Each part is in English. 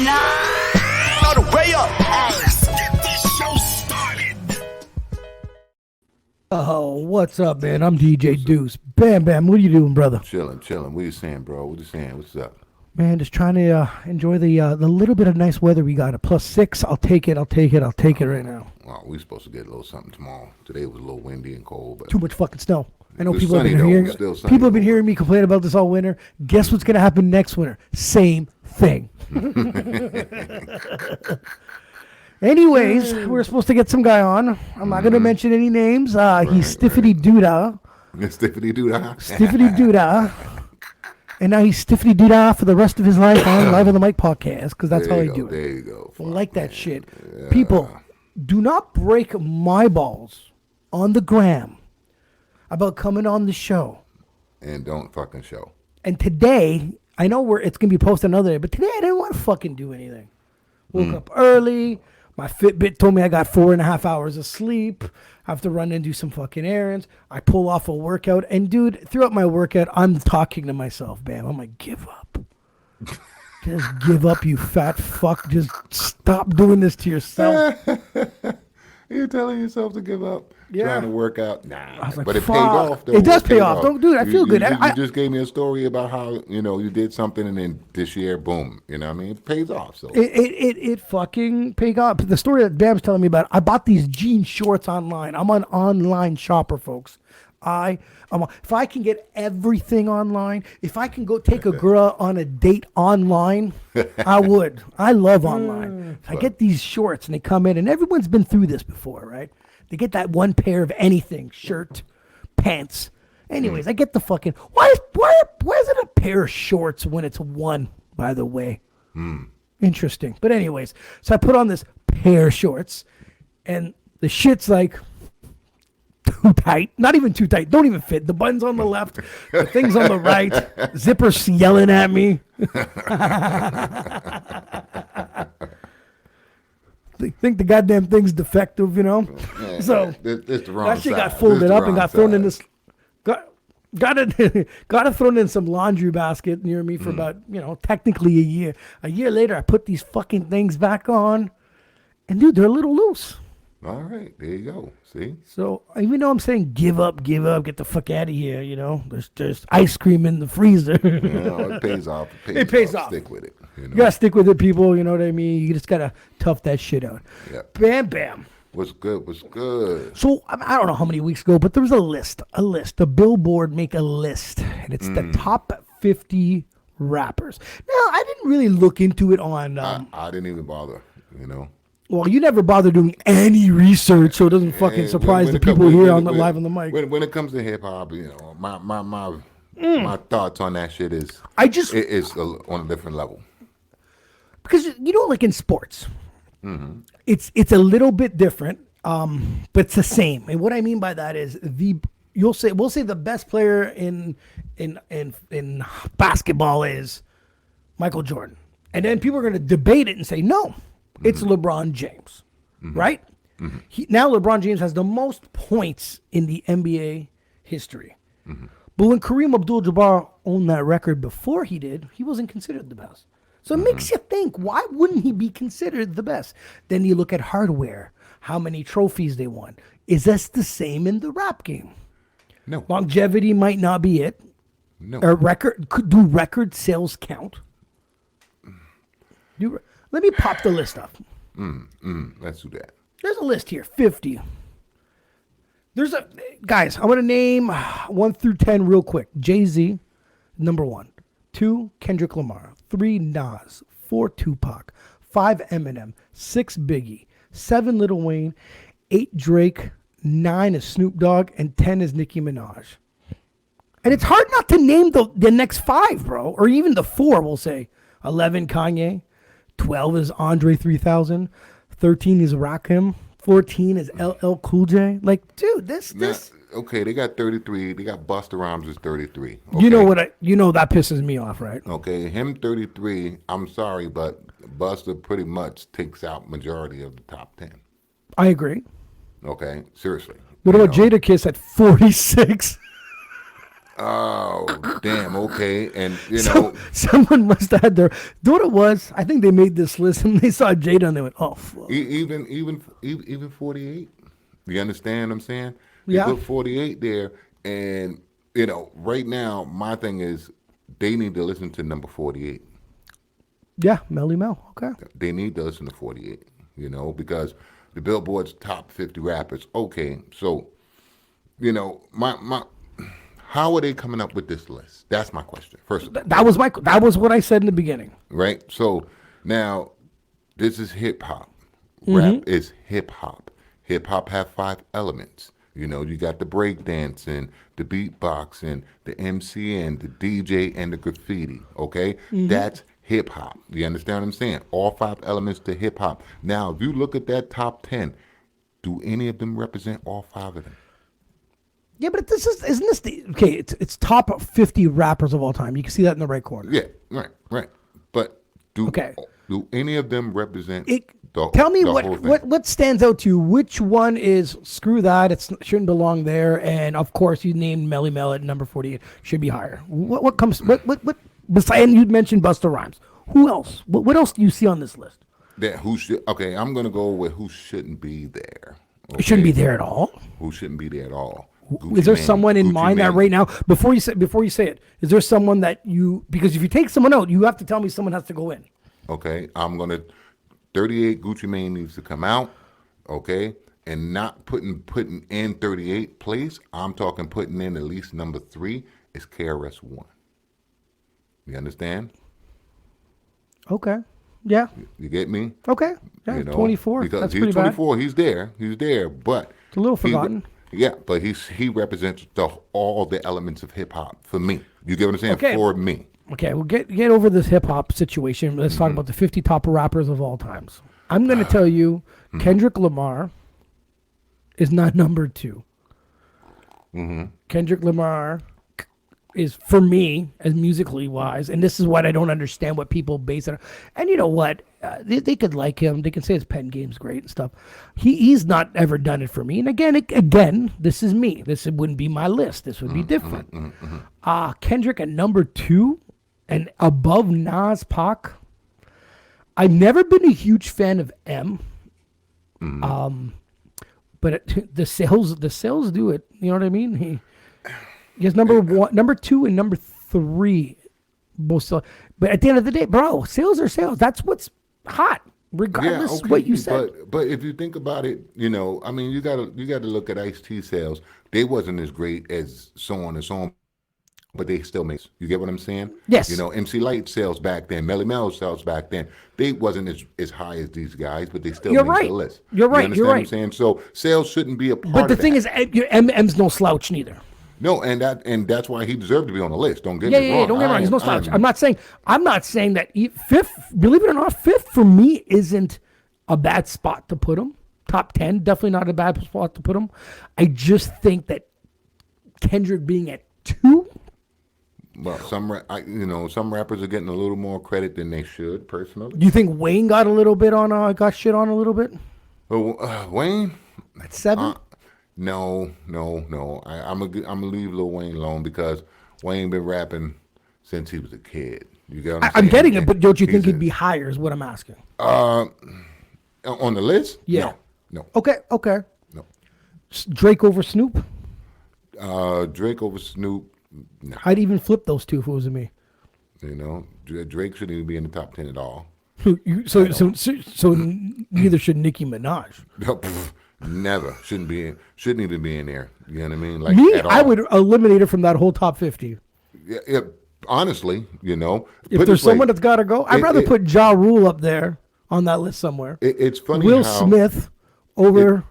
All the way up. Let's get this show started. Oh, what's up, man? I'm DJ Deuce. Bam, bam. What are you doing, brother? Chilling. What you saying, bro? What you saying? What's up? Man, just trying to enjoy the little bit of nice weather we got. A +6. I'll take it right now. Well, we supposed to get a little something tomorrow. Today was a little windy and cold, but Too much fucking snow. I know It's people have sunny, been though. hearing It's still sunny, people have been though. hearing me complain about this all winter. Guess what's gonna happen next winter? Same thing. Anyways, we're supposed to get some guy on. I'm not gonna mention any names. He's Stiffity Doodah. Stiffity dude. Stiffity Doodah. And now he's Stiffity Doodah for the rest of his life on Live on the Mic podcast, because that's how I do it. There you go. I like that shit. People, do not break my balls on the gram about coming on the show. And don't fucking show. And today, I know it's going to be posted another day, but today I didn't want to fucking do anything. Woke up early. My Fitbit told me I got 4.5 hours of sleep. I have to run and do some fucking errands. I pull off a workout. And, dude, throughout my workout, I'm talking to myself, Bam. I'm like, give up. Just give up, you fat fuck. Just stop doing this to yourself. You're telling yourself to give up. Yeah. Trying to work out. Nah. I was like, but it fuck. paid off, though. It does pay off. Don't, dude, I feel good. You just gave me a story about how, you did something and then this year, boom. You know what I mean? It pays off. So It fucking paid off. The story that Bam's telling me about, I bought these jean shorts online. I'm an online shopper, folks. If I can get everything online, if I can go take a girl on a date online, I would. I love online. I get these shorts and they come in, and everyone's been through this before, right? They get that one pair of anything, shirt, pants. Anyways, I get the fucking, why is it a pair of shorts when it's one, by the way? Interesting. But anyways, so I put on this pair of shorts, and the shit's like too tight. Not even too tight. Don't even fit. The button's on the left. The thing's on the right. Zipper's yelling at me. They think the goddamn thing's defective, Yeah, So it's the wrong that shit side. got folded It's the up and wrong got thrown in side. this. Got it thrown in some laundry basket near me for about technically a year. A year later, I put these fucking things back on, and dude, they're a little loose. All right, there you go. See? So even though I'm saying give up, get the fuck out of here, there's ice cream in the freezer. It pays off. It pays off. Stick with it. You gotta stick with it, people. You know what I mean? You just gotta tough that shit out. Yeah. Bam, bam. What's good? So I don't know how many weeks ago, but there was a list. The Billboard make a list, and it's the top 50 rappers. Now, I didn't really look into it on. I didn't even bother, Well, you never bother doing any research, so it doesn't fucking surprise when the it comes- people here when- on the when- live on the mic. When it comes to hip hop, my thoughts on that shit is on a different level. Because like in sports, it's a little bit different, but it's the same. And what I mean by that is we'll say the best player in basketball is Michael Jordan, and then people are going to debate it and say no, it's LeBron James, right? Now LeBron James has the most points in the NBA history. But when Kareem Abdul-Jabbar owned that record before he did, he wasn't considered the best. So it makes you think, why wouldn't he be considered the best? Then you look at hardware, how many trophies they won. Is this the same in the rap game? No. Longevity might not be it. No. Do record sales count? Let me pop the list up. Let's do that. There's a list here, 50. Guys, I'm going to name 1 through 10 real quick. Jay-Z, number 1. 2, Kendrick Lamar. 3, Nas. 4, Tupac. 5, Eminem. 6, Biggie. 7, Lil Wayne. 8, Drake. 9 is Snoop Dogg. And 10 is Nicki Minaj. And it's hard not to name the next 5, bro. Or even the 4, we'll say. 11, Kanye. 12 is Andre 3000. 13 is Rakim. 14 is LL Cool J. Like, dude, this. Okay, they got 33. They got Busta Rhymes is 33. Okay? You know that pisses me off, right? Okay, him 33. I'm sorry, but Busta pretty much takes out majority of the top 10. I agree. Okay, seriously. What about Jadakiss at 46? Oh, damn. Okay, and Someone must have had their. Do what it was? I think they made this list and they saw Jada and they went, "Oh, fuck." even 48. You understand what I'm saying? They Yeah. put 48 there, and right now my thing is they need to listen to number 48. Yeah, Melly Mel. Okay. They need to listen to 48. Because the Billboard's top 50 rappers. Okay, so my how are they coming up with this list? That's my question. First of all, That was what I said in the beginning. right? So now this is hip hop. Mm-hmm. Rap is hip hop. Hip hop have 5 elements. You got the break dancing, the beatboxing, the MCing, the DJ, and the graffiti. Okay, that's hip hop. You understand what I'm saying? All 5 elements to hip hop. Now, if you look at that top 10, do any of them represent all 5 of them? Yeah, but isn't this the okay? It's top 50 rappers of all time. You can see that in the right corner. Yeah, right. But do any of them represent? Tell me the whole thing? what stands out to you. Which one is screw that? It shouldn't belong there. And of course, you named Melly Mel at number 48. Should be higher. What comes? What? Besides, and you mentioned Busta Rhymes. Who else? What else do you see on this list? Okay, I'm gonna go with who shouldn't be there. Okay? It shouldn't be there at all. Who shouldn't be there at all? Is there someone in mind that right now, before you say it, is there someone that because if you take someone out, you have to tell me someone has to go in. Okay, I'm gonna 38 Gucci Mane needs to come out. Okay, and not putting in 38 place. I'm talking putting in at least number 3 is KRS-One. You understand? Okay. Yeah. You get me? Okay. Yeah. 24. Because that's he's pretty 24. Bad. He's there, but it's a little forgotten. But he represents all the elements of hip hop for me. You get what I'm saying? Okay. For me. Okay, well get over this hip hop situation. Let's talk about the 50 top rappers of all times. I'm going to tell you, Kendrick Lamar is not number 2. Kendrick Lamar is, for me, as musically wise, and this is what I don't understand what people base it on. And you know what? They could like him. They can say his pen game's great and stuff. He's not ever done it for me. And again, this is me. This wouldn't be my list. This would be different. Kendrick at number 2 and above Nas, Pac. I've never been a huge fan of M. But the sales do it. You know what I mean? He has number 1, number 2, and number 3 both sell. But at the end of the day, bro, sales are sales. That's what's hot, regardless what you said. But if you think about it, I mean, you gotta look at Ice-T sales. They wasn't as great as so on and so on, but they still make. You get what I'm saying? Yes. MC Light sales back then, Melly Mel sales back then, they wasn't as high as these guys, but they still made the list. You're right. You understand what I'm saying? So sales shouldn't be a part of that. But the thing is, M's no slouch neither. No, and that's why he deserved to be on the list. Don't get me wrong. Yeah, don't get me wrong. He's no slouch. I'm not saying that 5th. Believe it or not, 5th for me isn't a bad spot to put him. Top 10, definitely not a bad spot to put him. I just think that Kendrick being at 2. Well, some rappers are getting a little more credit than they should. Personally, Do you think Wayne got a little bit on? Got shit on a little bit? Wayne At 7. No. I'm gonna leave Lil Wayne alone because Wayne been rapping since he was a kid. You get what I'm saying? I'm getting it, but don't you think he'd be higher? Is what I'm asking. On the list? Yeah. No. Okay. No. Drake over Snoop. Drake over Snoop. No. I'd even flip those two if it was me. Drake shouldn't even be in the top 10 at all. So neither should Nicki Minaj. Never. Shouldn't even be in there. You know what I mean? Like me, I would eliminate her from that whole top 50. Yeah, honestly, if there's someone that's got to go, I'd rather put Ja Rule up there on that list somewhere. It's funny. Will Smith over.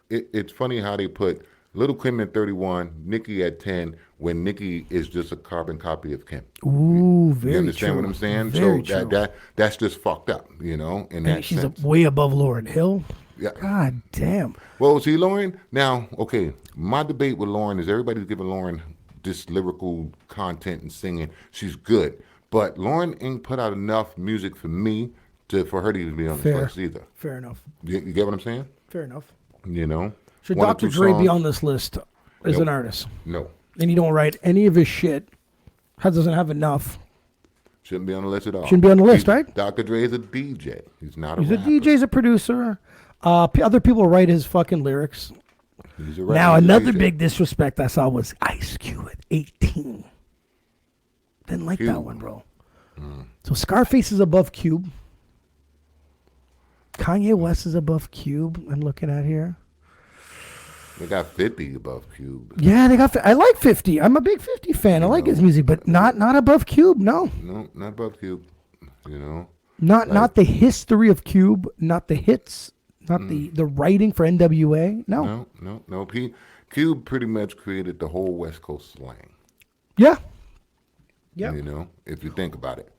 It's funny how they put Little Kim at 31, Nicki at 10, when Nicki is just a carbon copy of Kim. Ooh, very true. You understand what I'm saying? Very so true. that's just fucked up, in that she's sense. way above Lauryn Hill. Yeah. God damn. Well, see, Lauryn, now, okay, my debate with Lauryn is everybody's giving Lauryn this lyrical content and singing. She's good. But Lauryn ain't put out enough music for me for her to even be on this list either. Fair enough. You get what I'm saying? Fair enough. You know? Should One or Dr. two Dre be songs. on this list as an artist? No. and he don't write any of his shit. Doesn't have enough. Shouldn't be on the list at all. Shouldn't be on the list, right? Dr. Dre is a DJ. He's not a He's rapper. a DJ, he's a producer. Other people write his fucking lyrics. He's a rapper. Now, He's a another DJ. big disrespect I saw was Ice Cube at 18. Didn't like that Cube. one, bro. So Scarface is above Cube. Kanye West is above Cube. I'm looking at here. They got 50 above Cube. Yeah, they got. I like 50. I'm a big 50 fan. I like his music, but not above Cube. No, No, not above Cube. You know. not the history of Cube. Not the hits. Not the writing for NWA. No. No. Cube pretty much created the whole West Coast slang. Yeah. Yeah. You know, if you think about it.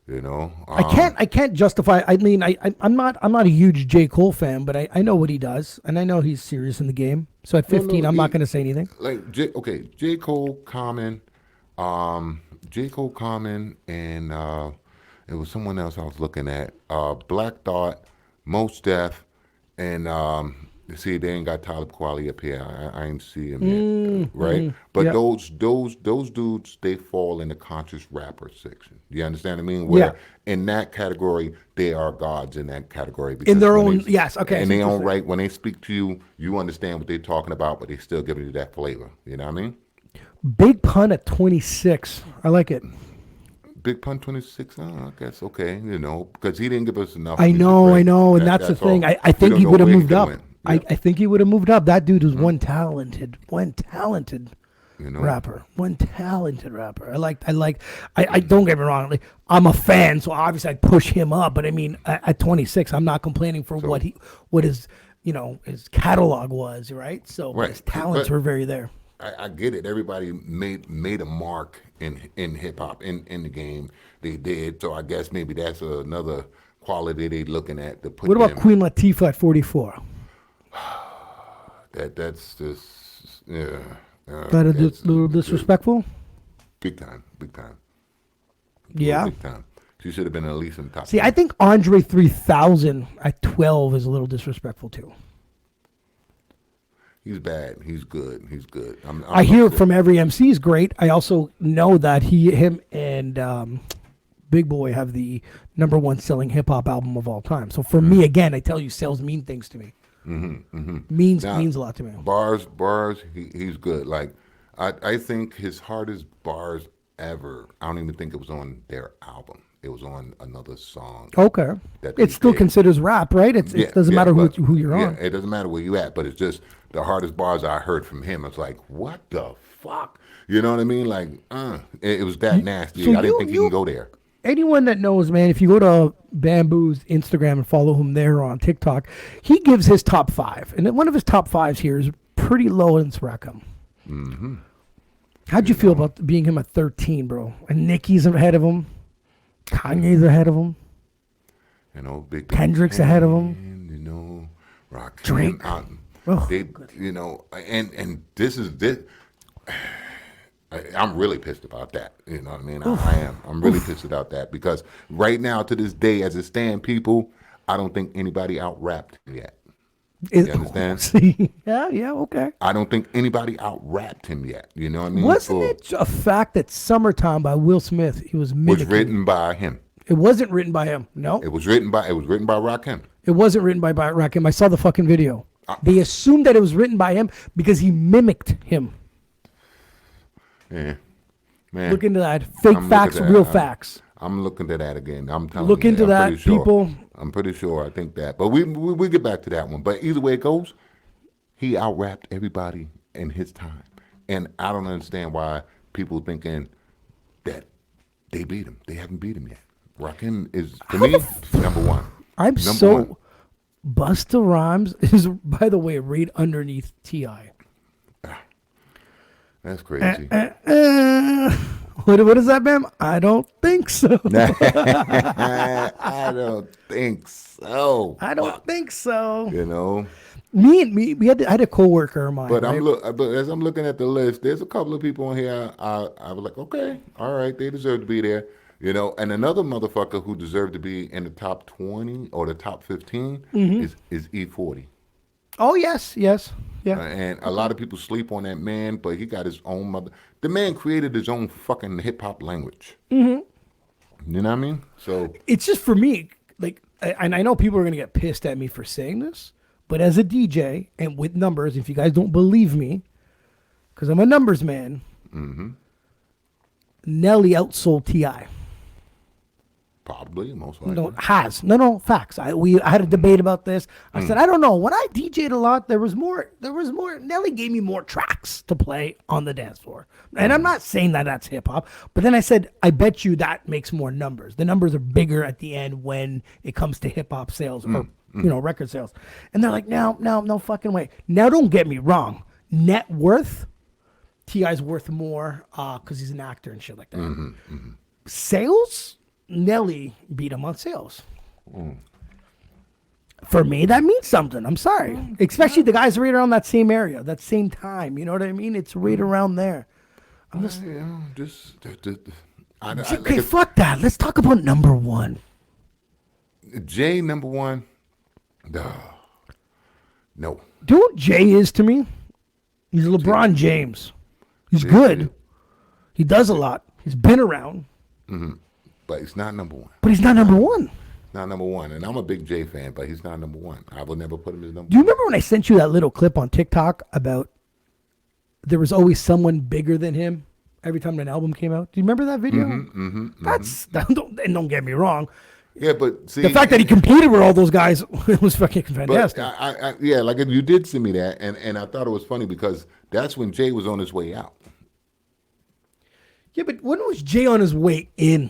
You know. I can't justify. I mean, I'm not a huge J. Cole fan, but I know what he does, and I know he's serious in the game. So at 15, I'm not going to say anything. Like J. Cole, Common, and it was someone else I was looking at. Black Thought, Mos Def, and see, they ain't got Talib Kweli up here. I ain't see him yet, right? But yep. those dudes, they fall in the conscious rapper section. You understand what I mean? Where in that category, they are gods in that category. In their when own, they- yes, okay. And so they just own like- right when they speak to you, you understand what they're talking about, but they still giving you that flavor. You know what I mean? Big Pun at 26. I like it. Big Pun 26, I guess okay, you know, because he didn't give us enough. I music, know, right? and that's the thing. all. I We think don't he know would have where he moved could up. win. I think he would have moved up. That dude was one talented You know? rapper. One talented rapper. I don't get me wrong. Like, I'm a fan, so obviously I'd push him up. But I mean, at 26, I'm not complaining for what his his catalog was, right? So Right. his talents But- were very there. I get it. Everybody made a mark in hip hop in the game. They did. So I guess maybe that's another quality they looking at to put. What about them. Queen Latifah at 44? That's just yeah. That a that's little disrespectful? Big time. Big time. Yeah. Big time. She should have been at least in the top. See, I think Andre 3000 at 12 is a little disrespectful too. He's bad. He's good. He's good. I hear from every MC is great. I also know that him and Big Boy have the #1 selling hip hop album of all time. So for me, again, I tell you, sales mean things to me. Means Now, a lot to me. Bars. He's good. Like I think his hardest bars ever. I don't even think it was on their album. It was on another song. Okay, that it they still did. considers rap, right? It doesn't matter but- who you're yeah, on. it doesn't matter where you at, but it's just the hardest bars I heard from him. It's like, what the fuck? You know what I mean? Like, it was that nasty. so I didn't you- think he you- can go there. Anyone that knows, man, if you go to Bamboo's Instagram and follow him there on TikTok, he gives his top 5, and one of his top 5s here is pretty low in Rackham. How'd you feel about being him at 13, bro? And Nicki's ahead of him, Kanye's ahead of him. You know, Big Kendrick's ahead of him. You know, Rock Drake. Oh, they, you know, and this is this. I'm really pissed about that. You know what I mean? I am. I'm really pissed about that because right now, to this day, as it stand, people, I don't think anybody out-rapped him yet. You understand? See, yeah, okay. I don't think anybody out-rapped him yet. You know what I mean? Wasn't it a fact that "Summertime" by Will Smith he was Was mimicking? written by him. It wasn't written by him. No, It was written by Rakim. it wasn't written by Rakim. I saw the fucking video. They assumed that it was written by him because he mimicked him. Yeah, man. Look into that. Fake I'm facts, looking at real that. facts. I'm looking at that again. I'm telling Look you. into I'm that, pretty sure. people. I'm pretty sure. I think that. But we get back to that one. But either way it goes, he out-rapped everybody in his time. And I don't understand why people thinking that they beat him. They haven't beat him yet. Rakim is, for me, #1. I'm Number so. one. Busta Rhymes is, by the way, right underneath T.I. That's crazy. What is that, ma'am? I don't think so. I don't think so. I don't think so. You know? Me, I had a coworker of mine. But right? but as I'm looking at the list, there's a couple of people on here. I was like, okay, all right, they deserve to be there, you know. And another motherfucker who deserved to be in the top 20 or the top 15 is E40. Oh yes. Yeah. And a lot of people sleep on that man, but he got his own mother. The man created his own fucking hip hop language. Mm-hmm. You know what I mean? So It's just for me, like, and I know people are gonna get pissed at me for saying this, but as a DJ and with numbers, if you guys don't believe me, because I'm a numbers man, Nelly outsold Ti. probably, most likely. No, facts. I had a debate about this. I said, I don't know. When I DJ'd a lot, there was more. Nelly gave me more tracks to play on the dance floor. And I'm not saying that that's hip hop, but then I said, I bet you that makes more numbers. The numbers are bigger at the end when it comes to hip hop sales or record sales. And they're like, no fucking way. Now, don't get me wrong. Net worth, T.I.'s worth more because he's an actor and shit like that. Sales, Nelly beat him on sales. For me, that means something. I'm sorry. Especially the guys right around that same area, that same time. You know what I mean? It's right around there. I'm just... Okay, fuck that. Let's talk about number one. Jay, number one. No. Do you know what Jay is to me? He's LeBron James. He's good. He does a lot. He's been around. But he's not number one. But he's not number one. Not number one. And I'm a big Jay fan, but he's not number one. I will never put him as number Do you remember when I sent you that little clip on TikTok about there was always someone bigger than him every time an album came out? Do you remember that video? Don't get me wrong. Yeah, but see, the fact that he competed with all those guys was fucking fantastic. But yeah, like you did send me that, and I thought it was funny because that's when Jay was on his way out. Yeah, but when was Jay on his way in?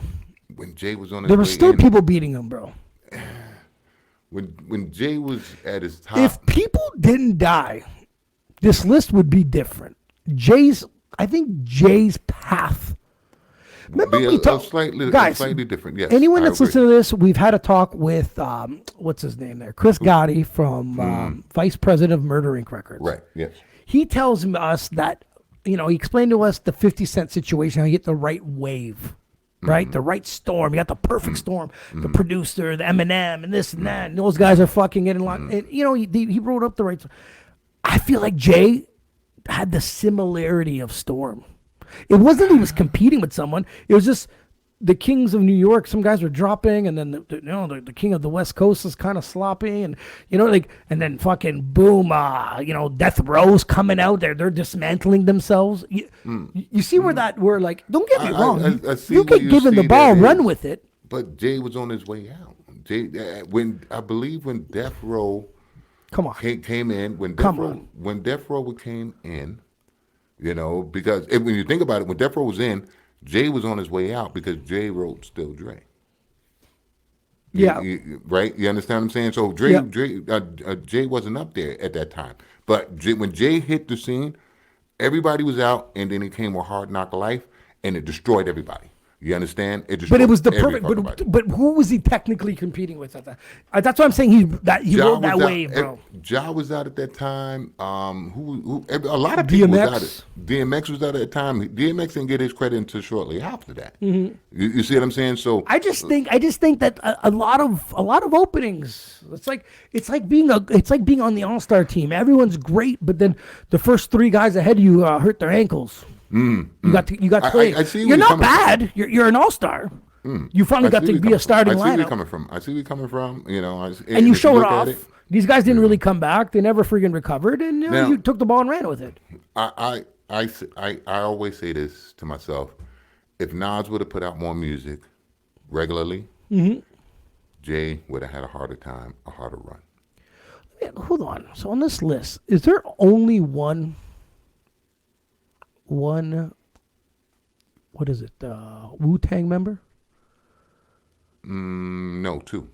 When Jay was on his way in. There were still people beating him, bro. When Jay was at his top. If people didn't die, this list would be different. I think Jay's path. Remember we talked, slightly different. Yes. Anyone that's listening to this, we've had a talk with what's his name there, Chris Gotti from Vice President of Murder Inc. Records. Right. Yes. He tells us that he explained to us the 50 Cent situation, how you get the right wave, right, the right storm. You got the perfect storm, the producer, the Eminem, and this and that. And those guys are fucking getting locked. And he wrote up the right. I feel like Jay had the similarity of Storm. It wasn't he was competing with someone. It was just the Kings of New York. Some guys were dropping, and then the King of the West Coast is kind of sloppy, and and then fucking boom, Death Row's coming out there. They're dismantling themselves. You see where like, don't get me wrong. You can give him the ball, run with it. But Jay was on his way out. Jay, when Death Row, came in when Death Row came in. Because when you think about it, when Death Row was in, Jay was on his way out because Jay wrote Still Dre. Yeah. Right? You understand what I'm saying? So Jay wasn't up there at that time. But when Jay hit the scene, everybody was out, and then he came with Hard Knock Life, and it destroyed everybody. You understand? But it was the perfect. But who was he technically competing with at that? That's what I'm saying. He rode that wave, bro. Ja was out at that time. A lot of people was out. DMX was out at that time. DMX didn't get his credit until shortly after that. Mm-hmm. You see what I'm saying? So I just think that a lot of openings. It's like being on the All-Star team. Everyone's great, but then the first three guys ahead of you hurt their ankles. You got to play. You're not bad. You're an all-star. You finally got to be a starting lineup. I see where you're coming from. And you showed off. These guys didn't really come back. They never freaking recovered, and you took the ball and ran with it. I always say this to myself: if Nas would have put out more music regularly, Jay would have had a harder run. Hold on. So on this list, is there only one, what is it, Wu-Tang member? No, two.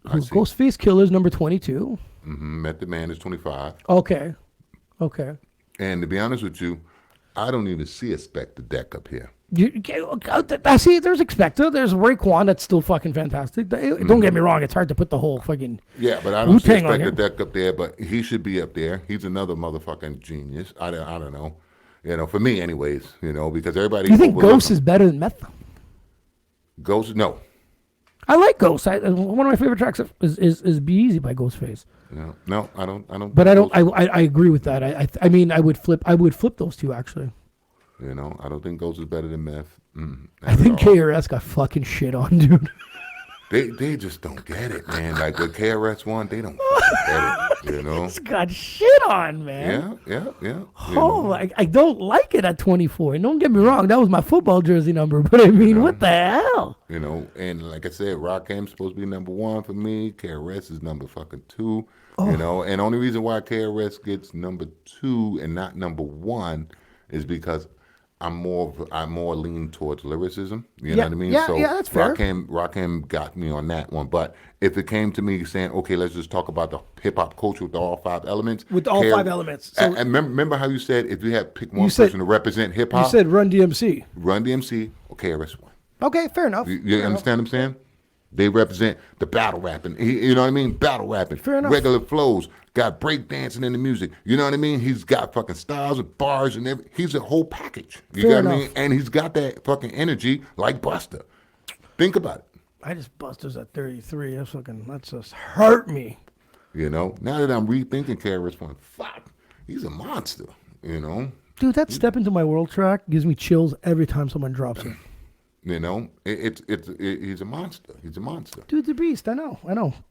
Ghostface Killer's number 22. Method Man is 25. Okay. And to be honest with you, I don't even see a Spectre deck up here. I see there's Expector, there's Raekwon, that's still fucking fantastic. Don't get me wrong, it's hard to put the whole fucking but I don't see a Spectre deck up there, but he should be up there. He's another motherfucking genius. I don't know. For me anyways, because everybody... You think Ghost is better than Meth? Ghost, no. I like Ghost. One of my favorite tracks is "Be Easy" by Ghostface. No, I don't. But I don't. I agree with that. I mean, I would flip those two actually. You know, I don't think Ghost is better than Meth. I think KRS got fucking shit on, dude. They just don't get it, man. Like with KRS One, they don't fucking get it. You know. It's got shit on, man. Yeah. Oh, I don't like it at 24. And don't get me wrong, that was my football jersey number. But I mean, what the hell? You know, and like I said, Rakim's supposed to be number 1 for me. KRS is number fucking 2. You know, and only reason why KRS gets number 2 and not number 1 is because I'm more lean towards lyricism. You know what I mean? Yeah, that's fair. Rakim got me on that one. But if it came to me saying, okay, let's just talk about the hip hop culture with all 5 elements. With all 5 elements. So, and remember how you said if you had to pick one person to represent hip hop? You said Run DMC. Run DMC or KRS-One. Okay, fair enough. You understand what I'm saying? They represent the battle rapping. You know what I mean? Battle rapping. Fair enough. Regular flows. Got break dancing in the music. You know what I mean? He's got fucking styles and bars and everything. He's a whole package. You Fair got what I enough. mean? And he's got that fucking energy like Buster. Think about it. I just Buster's at 33. That just hurt me. You know? Now that I'm rethinking KRS-One, fuck, he's a monster. You know? Dude, that Step Into My World track gives me chills every time someone drops it. You know? He's a monster. He's a monster. Dude, the beast. I know.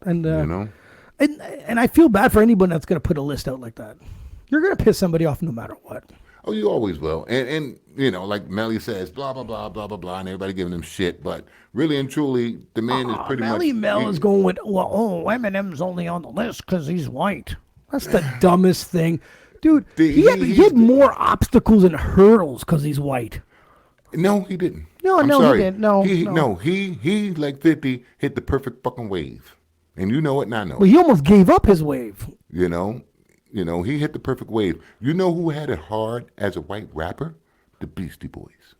And You know? And I feel bad for anyone that's gonna put a list out like that. You're gonna piss somebody off no matter what. Oh, you always will. And you know, like Melly says, blah, blah, blah, blah, blah, blah, and everybody giving him shit. But really and truly, the man is pretty Melly much... Mel is going with, Eminem's only on the list because he's white. That's the dumbest thing. Dude, he had more obstacles and hurdles because he's white. No, he didn't. No, I'm no, sorry. he didn't. No, he like 50 hit the perfect fucking wave. And you know it, and I know it. But he almost gave up his wave. You know, he hit the perfect wave. You know who had it hard as a white rapper? The Beastie Boys.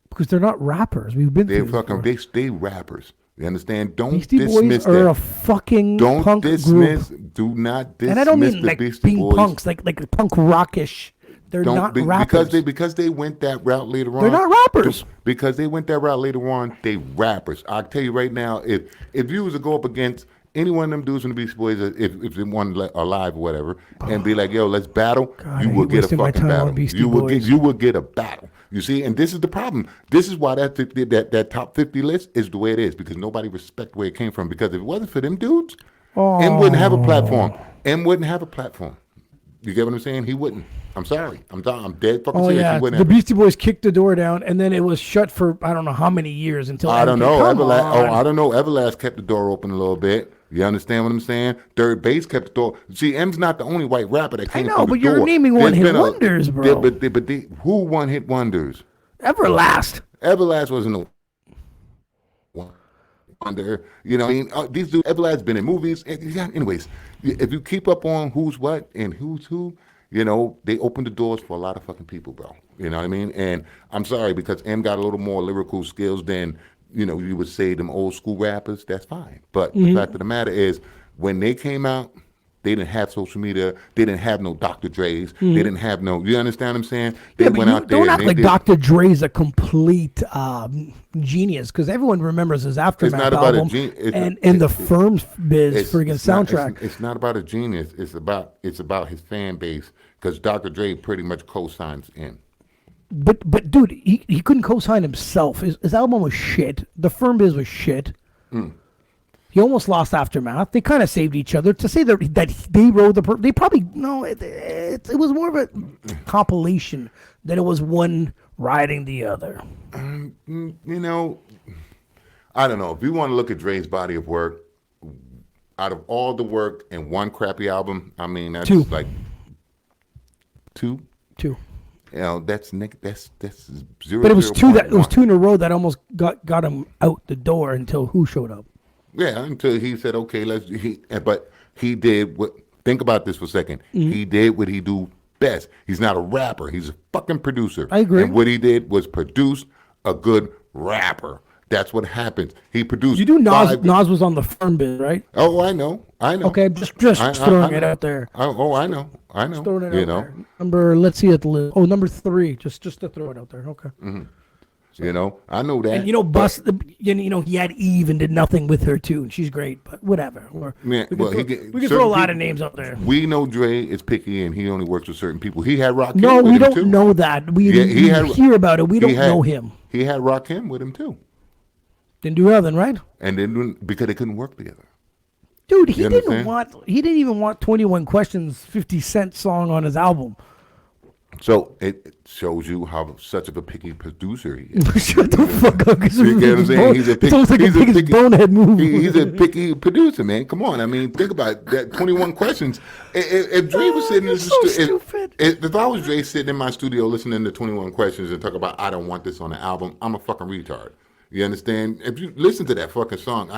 Because they're not rappers. We've been They through fucking they stay rappers. You understand? Don't Beastie dismiss Boys are that. a fucking Don't punk dismiss. group. Do not dismiss And I don't mean the like Beastie being Boys. punks, like punk rockish. They're not rappers. Because they went that route later on. They're not rappers. Because they went that route later on, they rappers. I'll tell you right now, if you was to go up against any one of them dudes from the Beastie Boys, if they want alive or whatever, and be like, yo, let's battle, God, you I will hate get a wasting my fucking time on battle. Beastie You Boys. will get a battle. You see, and this is the problem. This is why that top 50 list is the way it is, because nobody respect where it came from. Because if it wasn't for them dudes, M wouldn't have a platform. M wouldn't have a platform. You get what I'm saying? He wouldn't. I'm sorry. I'm dead fucking serious. Yeah, He wouldn't the have. Beastie Boys kicked the door down, and then it was shut for I don't know how many years until I don't MK. know. Come on. I don't know. Everlast kept the door open a little bit. You understand what I'm saying? Third Base kept the door. See, M's not the only white rapper that came know, through the but you're door. naming There's one-hit been wonders, bro. Who one-hit wonders? Everlast. Everlast wasn't a wonder. You know, I mean, these dudes, Everlast's been in movies. Anyways, if you keep up on who's what and who's who, you know, they open the doors for a lot of fucking people, bro. You know what I mean? And I'm sorry, because M got a little more lyrical skills than, you know, you would say them old school rappers. That's fine. But the fact of the matter is, when they came out, they didn't have social media. They didn't have no Dr. Dre's. They didn't have no, you understand what I'm saying? They Yeah, but went you out there. don't act and like they Dr. Dre's a complete genius, because everyone remembers his Aftermath not about a album genius. and the Firm's Biz friggin' soundtrack. It's not about a genius. It's about his fan base, because Dr. Dre pretty much co-signs in. But dude, he couldn't co-sign himself. His album was shit. The Firm Biz was shit. He almost lost Aftermath. They kind of saved each other. To say that they rode they probably no. It was more of a compilation than it was one riding the other. You know, I don't know. If you want to look at Dre's body of work, out of all the work in one crappy album, I mean, that's Two. like two. Two. You know, that's zero. But it was two it was 0.1. two in a row that almost got him out the door until Who showed up. Yeah, until he said, okay, but he did what, think about this for a second. He did what he do best. He's not a rapper. He's a fucking producer. I agree. And what he did was produce a good rapper. That's what happens. He produced. You do Nas. 5 Nas was on the Firm Biz, right? Oh, I know. Okay, just throwing it out there. I know. Throwing it You out know. there. Let's see at the list. Oh, number 3. Just to throw it out there. Okay. You know, I know that. And he had Eve and did nothing with her too, and she's great. But whatever. We could throw a lot of names up there. We know Dre is picky, and he only works with certain people. He had Rakim. No, with we him don't too. know that. We hear about it. We don't know him. He had Rakim with him too. Didn't do nothing, right? And then because they couldn't work together. Dude, he didn't even want 21 Questions 50 Cent song on his album. So it shows you how such of a picky producer he is. Shut the fuck up. You get what I'm saying? He's a picky bonehead move. He's a picky producer, man. Come on. I mean, think about it. That 21 Questions. If Dre was sitting in the studio, if I was Dre sitting in my studio listening to 21 Questions and talk about I don't want this on the album, I'm a fucking retard. You understand? If you listen to that fucking song,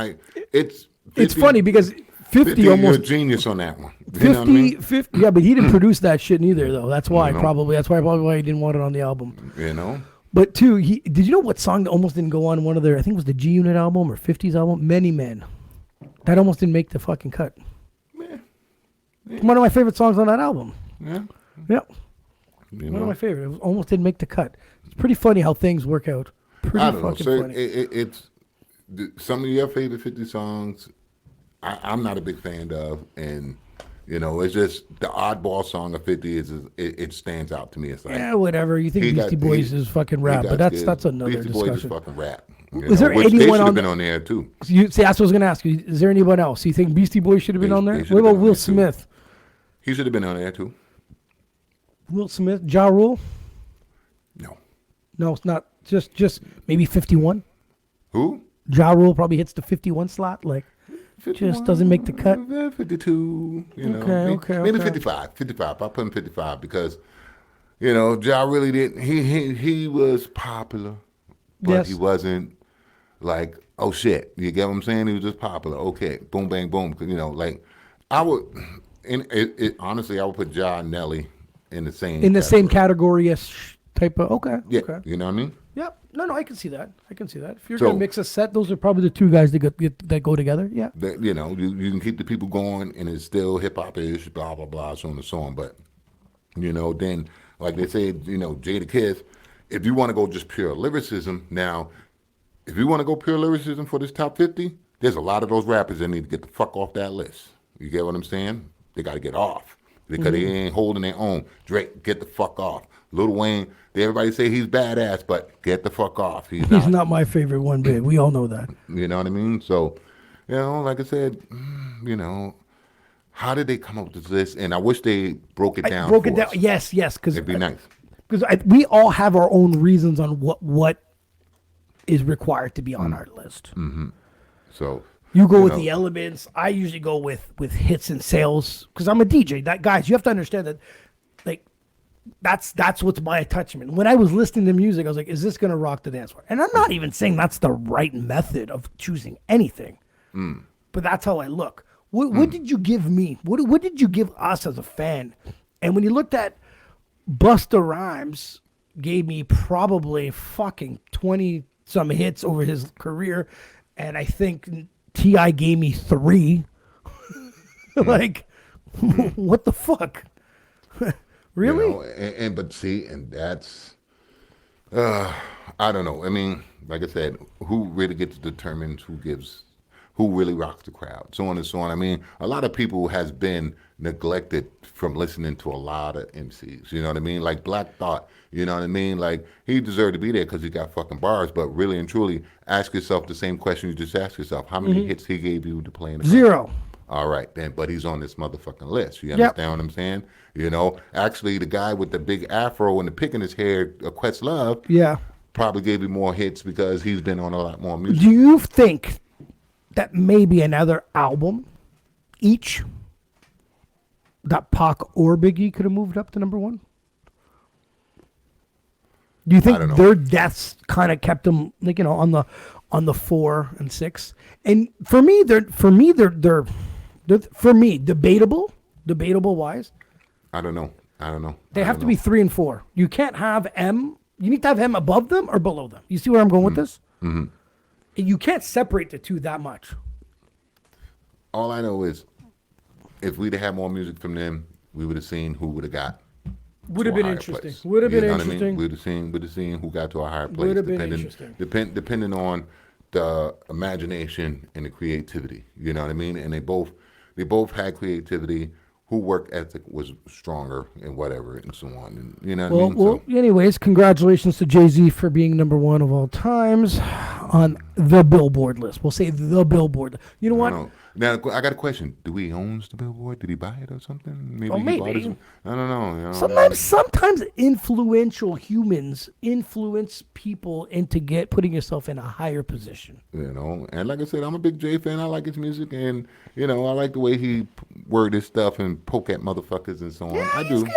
it's funny because 50 almost you're a genius on that one. You know what I mean? 50, yeah, but he didn't produce that shit neither, though. That's why probably why he didn't want it on the album. You know. But too, did you know what song that almost didn't go on one of their? I think it was the G Unit album or 50s album, Many Men. That almost didn't make the fucking cut. Yeah. One of my favorite songs on that album. Yeah. Yep. One of my favorite. It almost didn't make the cut. It's pretty funny how things work out. Pretty I don't know. fucking So funny. it's some of your favorite 50 songs. I'm not a big fan of, and it's just the oddball song of 50 it stands out to me. It's like, yeah, whatever. You think Beastie Boys is fucking rap, but that's another Beastie discussion. Boys is fucking rap. Is there Which anyone they should have on been on there too? See, that's what I was going to ask you. Is there anyone else? You think Beastie Boys should have been on there? What about Will Smith? He should have been on there too. Will Smith, Ja Rule? No, it's not. Just maybe 51. Who? Ja Rule probably hits the 51 slot. Like, just doesn't make the cut. 52. Okay. Maybe 55. 55. I'll put him 55 because, Ja really didn't. He was popular, but he wasn't like, oh shit. You get what I'm saying? He was just popular. Okay, boom, bang, boom. Like I would. Honestly, I would put Ja and Nelly in the same category as type of Yeah, okay. You know what I mean? Yep. No, I can see that. If you're gonna mix a set, those are probably the two guys that go together. Yeah. You can keep the people going, and it's still hip hop ish, blah blah blah, so on and so on. But then like they say, Jada Kiss, if you want to go just pure lyricism, now, if you want to go pure lyricism for this top 50, there's a lot of those rappers that need to get the fuck off that list. You get what I'm saying? They got to get off because they ain't holding their own. Drake, get the fuck off. Lil Wayne, everybody say he's badass, but get the fuck off. He's not my favorite one bit. We all know that. You know what I mean? So, like I said, how did they come up with this? And I wish they broke it down. Yes, because it'd be nice. Because we all have our own reasons on what is required to be on our list. Mm-hmm. So you go with the elements. I usually go with hits and sales because I'm a DJ. Guys, you have to understand that, like, that's what's my attachment. When I was listening to music, I was like, is this gonna rock the dance floor? And I'm not even saying that's the right method of choosing anything, but that's how I look. What did you give me? What did you give us as a fan? And when you looked at Busta Rhymes, gave me probably fucking 20 some hits over his career, and I think T.I. gave me 3. Like, what the fuck? Really? But see, and that's, I don't know. I mean, like I said, who really gets to determine who really rocks the crowd, so on and so on. I mean, a lot of people has been neglected from listening to a lot of MCs. You know what I mean? Like Black Thought. You know what I mean? Like, he deserved to be there because he got fucking bars. But really and truly, ask yourself the same question you just asked yourself: how many hits he gave you to play in the 0. All right, then, but he's on this motherfucking list. You understand what I'm saying? Actually, the guy with the big afro and the pick in his hair, Questlove, probably gave you more hits because he's been on a lot more music. Do you think that maybe another album each that Pac or Biggie could have moved up to number 1? Do you think their deaths kind of kept them, like, on the 4 and 6? And for me, they're debatable wise. I don't know. They have to be 3 and 4. You can't have M. You need to have M above them or below them. You see where I'm going with this? Mm-hmm. You can't separate the two that much. All I know is, if we'd have had more music from them, we would have seen who would have got. Would to have a been higher interesting. place. Would have been You know what I mean? interesting. We'd have seen who got to a higher place. Would have been interesting. Depending on the imagination and the creativity. You know what I mean? And they both had creativity. Who work ethic was stronger and whatever and so on. And you know what I mean? Well, anyways, congratulations to Jay-Z for being number one of all times on the Billboard list. We'll say the Billboard. You know what? Now I got a question. Do he owns the Billboard? Did he buy it or something? Maybe he bought maybe. it. I don't know. You know? Sometimes influential humans influence people into putting yourself in a higher position. You know, and like I said, I'm a big Jay fan. I like his music, and you know, I like the way he word his stuff and poke at motherfuckers and so on. I do.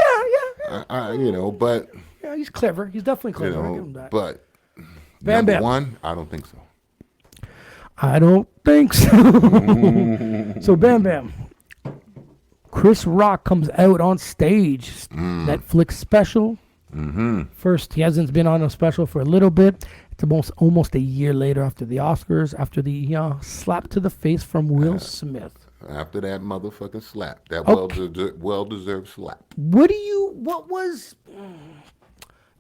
Yeah. You know, but Yeah, he's clever. He's definitely you clever. I know, give him that. but Bam number Bam. one, I don't think so. I don't think so. So, Bam Bam. Chris Rock comes out on stage. Netflix special. First, he hasn't been on a special for a little bit. It's almost a year later after the Oscars, after the slap to the face from Will Smith. After that motherfucking slap, that Okay. well-deserved slap.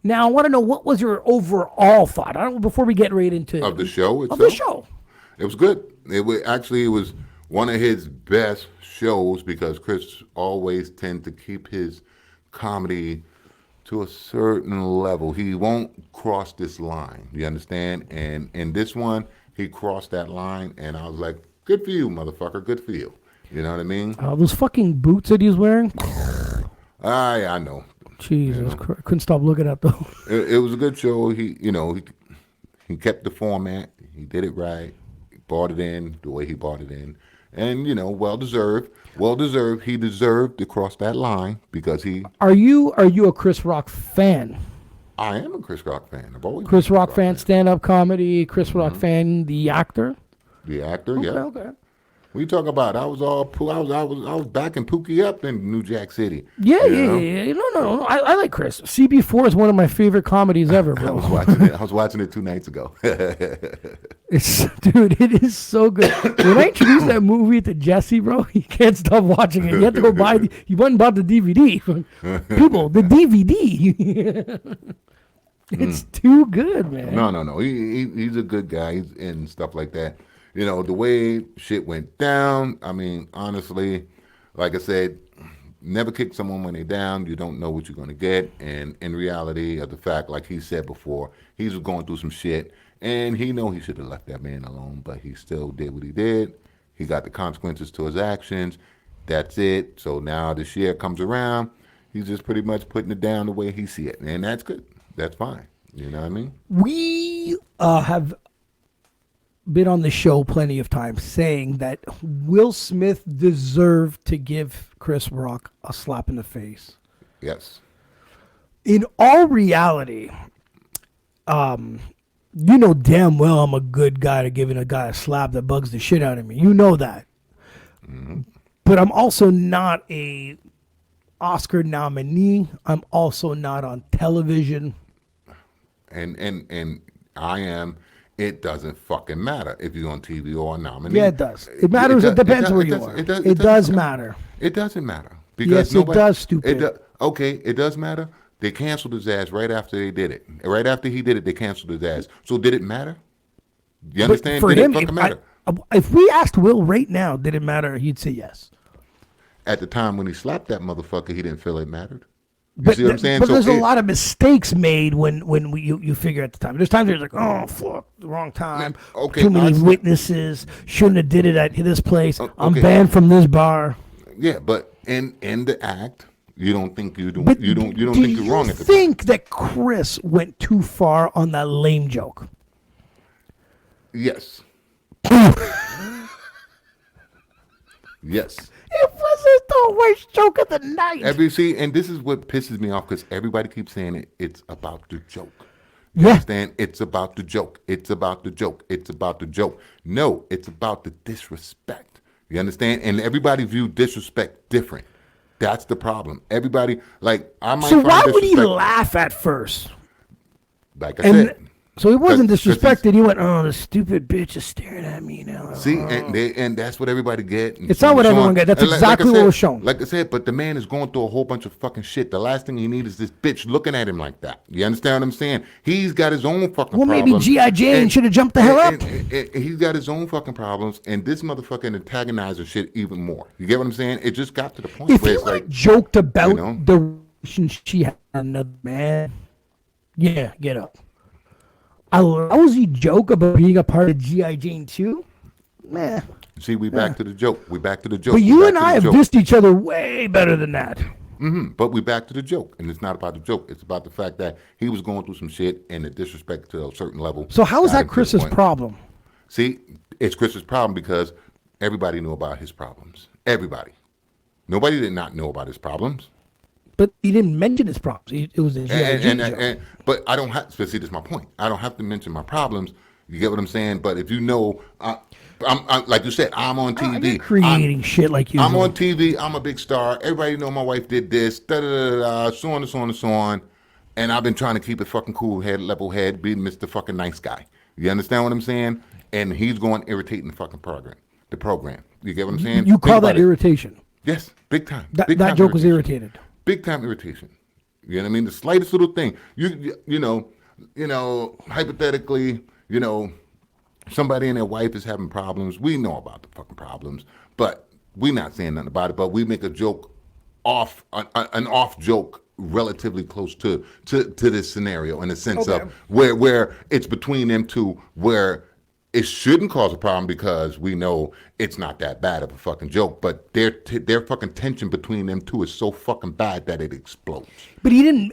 Now, I want to know, what was your overall thought? I don't, before we get right into Of the show itself? Of the show. It was good. It was one of his best shows because Chris always tends to keep his comedy to a certain level. He won't cross this line. You understand? And in this one, he crossed that line, and I was like, good for you, motherfucker. Good for you. You know what I mean? Those fucking boots that he was wearing. I know. Jesus Christ. Couldn't stop looking at those. It was a good show. He kept the format. He did it right. He brought it in the way he brought it in. And, well deserved. Well deserved. He deserved to cross that line because he... Are you a Chris Rock fan? I am a Chris Rock fan. I've always Chris been a Rock fan, stand-up comedy, Chris Rock fan, the actor? The actor, yeah. Okay. What you talking about? I was backing Pookie up in New Jack City. Yeah. You know? No. I like Chris. CB4 is one of my favorite comedies ever, bro. I was watching it 2 nights ago. Dude, it is so good. When I introduced that movie to Jesse, bro, he can't stop watching it. He had to go buy. He went and bought the DVD. People, the DVD. It's too good, man. No. He's a good guy and stuff like that. The way shit went down, I mean, honestly, like I said, never kick someone when they're down. You don't know what you're going to get. And in reality of the fact, like he said before, he's going through some shit. And he know he should have left that man alone, but he still did what he did. He got the consequences to his actions. That's it. So now this year comes around, he's just pretty much putting it down the way he see it. And that's good. That's fine. You know what I mean? We have been on the show plenty of times saying that Will Smith deserved to give Chris Rock a slap in the face. Yes. In all reality, you know damn well I'm a good guy to giving a guy a slap that bugs the shit out of me. You know that. Mm-hmm. But I'm also not a Oscar nominee. I'm also not on television. And I am. It doesn't fucking matter if you're on TV or a nominee. Yeah, it does. It matters. It depends where you are. It does matter. It doesn't matter. Because yes, it does, stupid. Okay, it does matter. They canceled his ass right after they did it. Right after he did it, they canceled his ass. So did it matter? You understand? For him, it fucking matter? If we asked Will right now, did it matter? He'd say yes. At the time when he slapped that motherfucker, he didn't feel it mattered. You see what I'm saying? But there's a lot of mistakes made when you figure at the time. There's times where you're like, oh, fuck, the wrong time. Okay, too many witnesses. Shouldn't have did it at this place. Okay. I'm banned from this bar. Yeah, but in the act, you don't think you don't think you're wrong at the time. Think that Chris went too far on that lame joke? Yes. Yes. It wasn't the worst joke of the night. And this is what pisses me off because everybody keeps saying it's about the joke. You understand? It's about the joke. It's about the joke. It's about the joke. No, it's about the disrespect. You understand? And everybody view disrespect different. That's the problem. Everybody, I might. So why would he laugh at first? Like I said, So he wasn't 'Cause he's- disrespected. He went, "Oh, the stupid bitch is staring at me now." See, and that's what everybody get. And It's so not on what and so everyone on. get. That's And exactly I what said- was shown. Like I said, but the man is going through a whole bunch of fucking shit. The last thing he needs is this bitch looking at him like that. You understand what I'm saying? He's got his own fucking Well, problems. maybe G.I. Jane And- should have jumped the hell up. and he's got his own fucking problems, and this motherfucker antagonizes shit even more. You get what I'm saying? It just got to the point If where he it's would like, have joked about you know? the relationship she had with another man, yeah, get up. A lousy joke about being a part of G.I. Jane too? Man. see, we back to the joke. We back to the joke. But We you back and to the I have joke. dissed each other way better than that. But we back to the joke, and it's not about the joke. It's about the fact that he was going through some shit, and the disrespect to a certain level. So how is got that him to the Chris's point. problem? See, it's Chris's problem because everybody knew about his problems. Everybody. Nobody did not know about his problems. But he didn't mention his problems. It was a G.I. Jane joke. But I don't have. But see, this is my point. I don't have to mention my problems. You get what I'm saying? But if you know, I'm like you said, I'm on TV. You're creating shit like you. I'm on TV. I'm a big star. Everybody know my wife did this. Da da da da. So on and so on and so on. And I've been trying to keep it fucking cool head, level head, be Mr. fucking nice guy. You understand what I'm saying? And he's going irritating the fucking program. The program. You get what I'm saying? You call Think that about it. irritation. Yes, big time. That Big time joke was irritation. irritated. Big time irritation. You know what I mean? The slightest little thing. You know, hypothetically, you know, somebody and their wife is having problems. We know about the fucking problems, but we're not saying nothing about it. But we make a joke off, an off joke relatively close to this scenario in the sense Okay. of where it's between them two, where it shouldn't cause a problem because we know it's not that bad of a fucking joke, but their fucking tension between them two is so fucking bad that it explodes. But he didn't.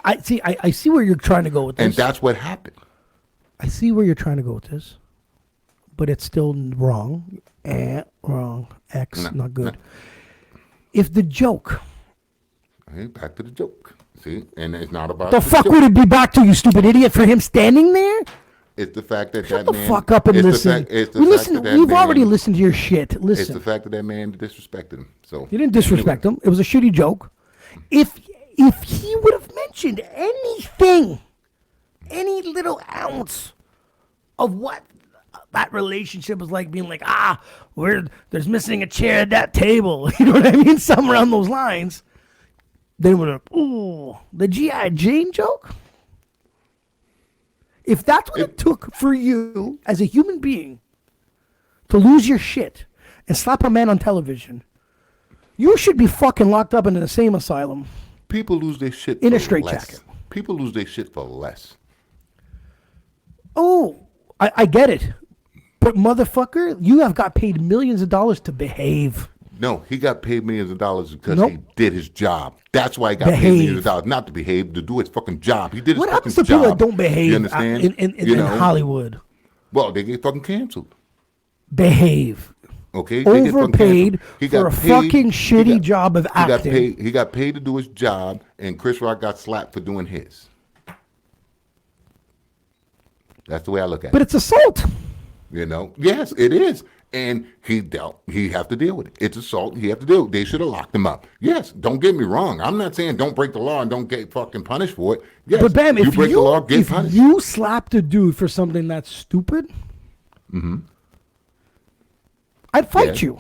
I see. I see where you're trying to go with this. And that's what happened. I see where you're trying to go with this, but it's still wrong. Wrong. X, No, not good. If the joke, Hey, back to the joke. See? And it's not about the fuck joke. would it be back to, you stupid idiot, for him standing there? It's the fact that Shut that the man. fuck up and it's the listen. fact- it's the We fact listen. that that We've man- already listened to your shit. It's the Listen, fact that that man disrespected him. So you didn't disrespect him. It was a shitty joke. If he would have mentioned anything, any little ounce of what that relationship was like, being like, there's missing a chair at that table, you know what I mean, somewhere around those lines, then would have, the G.I. Jane joke. If that's what it took for you as a human being to lose your shit and slap a man on television, you should be fucking locked up in an insane asylum. people lose their shit In for a straitjacket. less. People lose their shit for less. Oh, I get it. But motherfucker, you have got paid millions of dollars to behave. No, he got paid millions of dollars because Nope. he did his job. That's why he got paid Behave. millions of dollars. Not to behave, to do his fucking job. He did his What fucking happens to job. people that don't behave You understand? in Hollywood? Well, they get fucking canceled. Behave. Okay, they get fucking Overpaid canceled. He for got a paid- fucking he shitty got- job of acting. He got paid to do his job, and Chris Rock got slapped for doing his. That's the way I look at But it. it's assault. You know, yes, it is, and he have to deal with it. It's assault. He have to deal. They should have locked him up. Yes, don't get me wrong. I'm not saying don't break the law and don't get fucking punished for it. Yes, But Bam, you if break the law, get if punished. you slapped a dude for something that's stupid, I'd fight Yeah. you.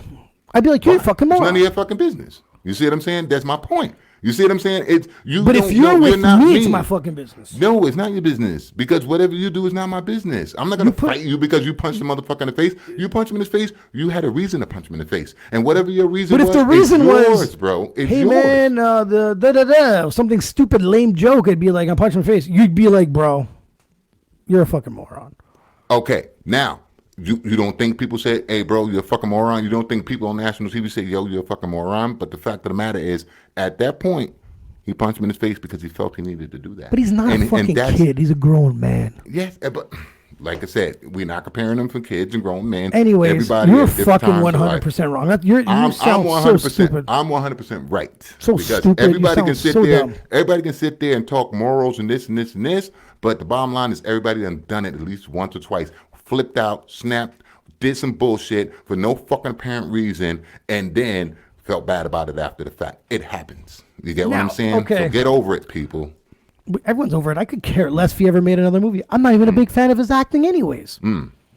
I'd be like, you're a fucking It's none moron. of your fucking business. You see what I'm saying? That's my point. You see what I'm saying? It's you. But if don't you're know, with not me, it's my fucking business. No, it's not your business because whatever you do is not my business. I'm not gonna fight you because you punched the motherfucker in the face. You punch him in his face. You had a reason to punch him in the face, and whatever your reason But was, if the reason it's yours, was, bro, it's hey yours. man, the something stupid, lame joke, it'd be like, I'm punching him in the face. You'd be like, bro, you're a fucking moron. Okay, now you don't think people say, "Hey, bro, you're a fucking moron." You don't think people on national TV say, "Yo, you're a fucking moron." But the fact of the matter is, at that point, he punched him in his face because he felt he needed to do that. But he's not a fucking that's- kid. He's a grown man. Yes, but like I said, we're not comparing them for kids and grown men. Anyways, Everybody you're at different fucking times in life. 100% wrong. You I'm sound 100%. so stupid. I'm 100% right. So because stupid, you everybody sound can sit so there. dumb. Everybody can sit there and talk morals and this and this and this. But the bottom line is, everybody done it at least once or twice. Flipped out, snapped, did some bullshit for no fucking apparent reason, and then felt bad about it after the fact. It happens. You get what Now, I'm saying? okay. So get over it, people. everyone's over it. I could care less if he ever made another movie. I'm not even a big fan of his acting anyways.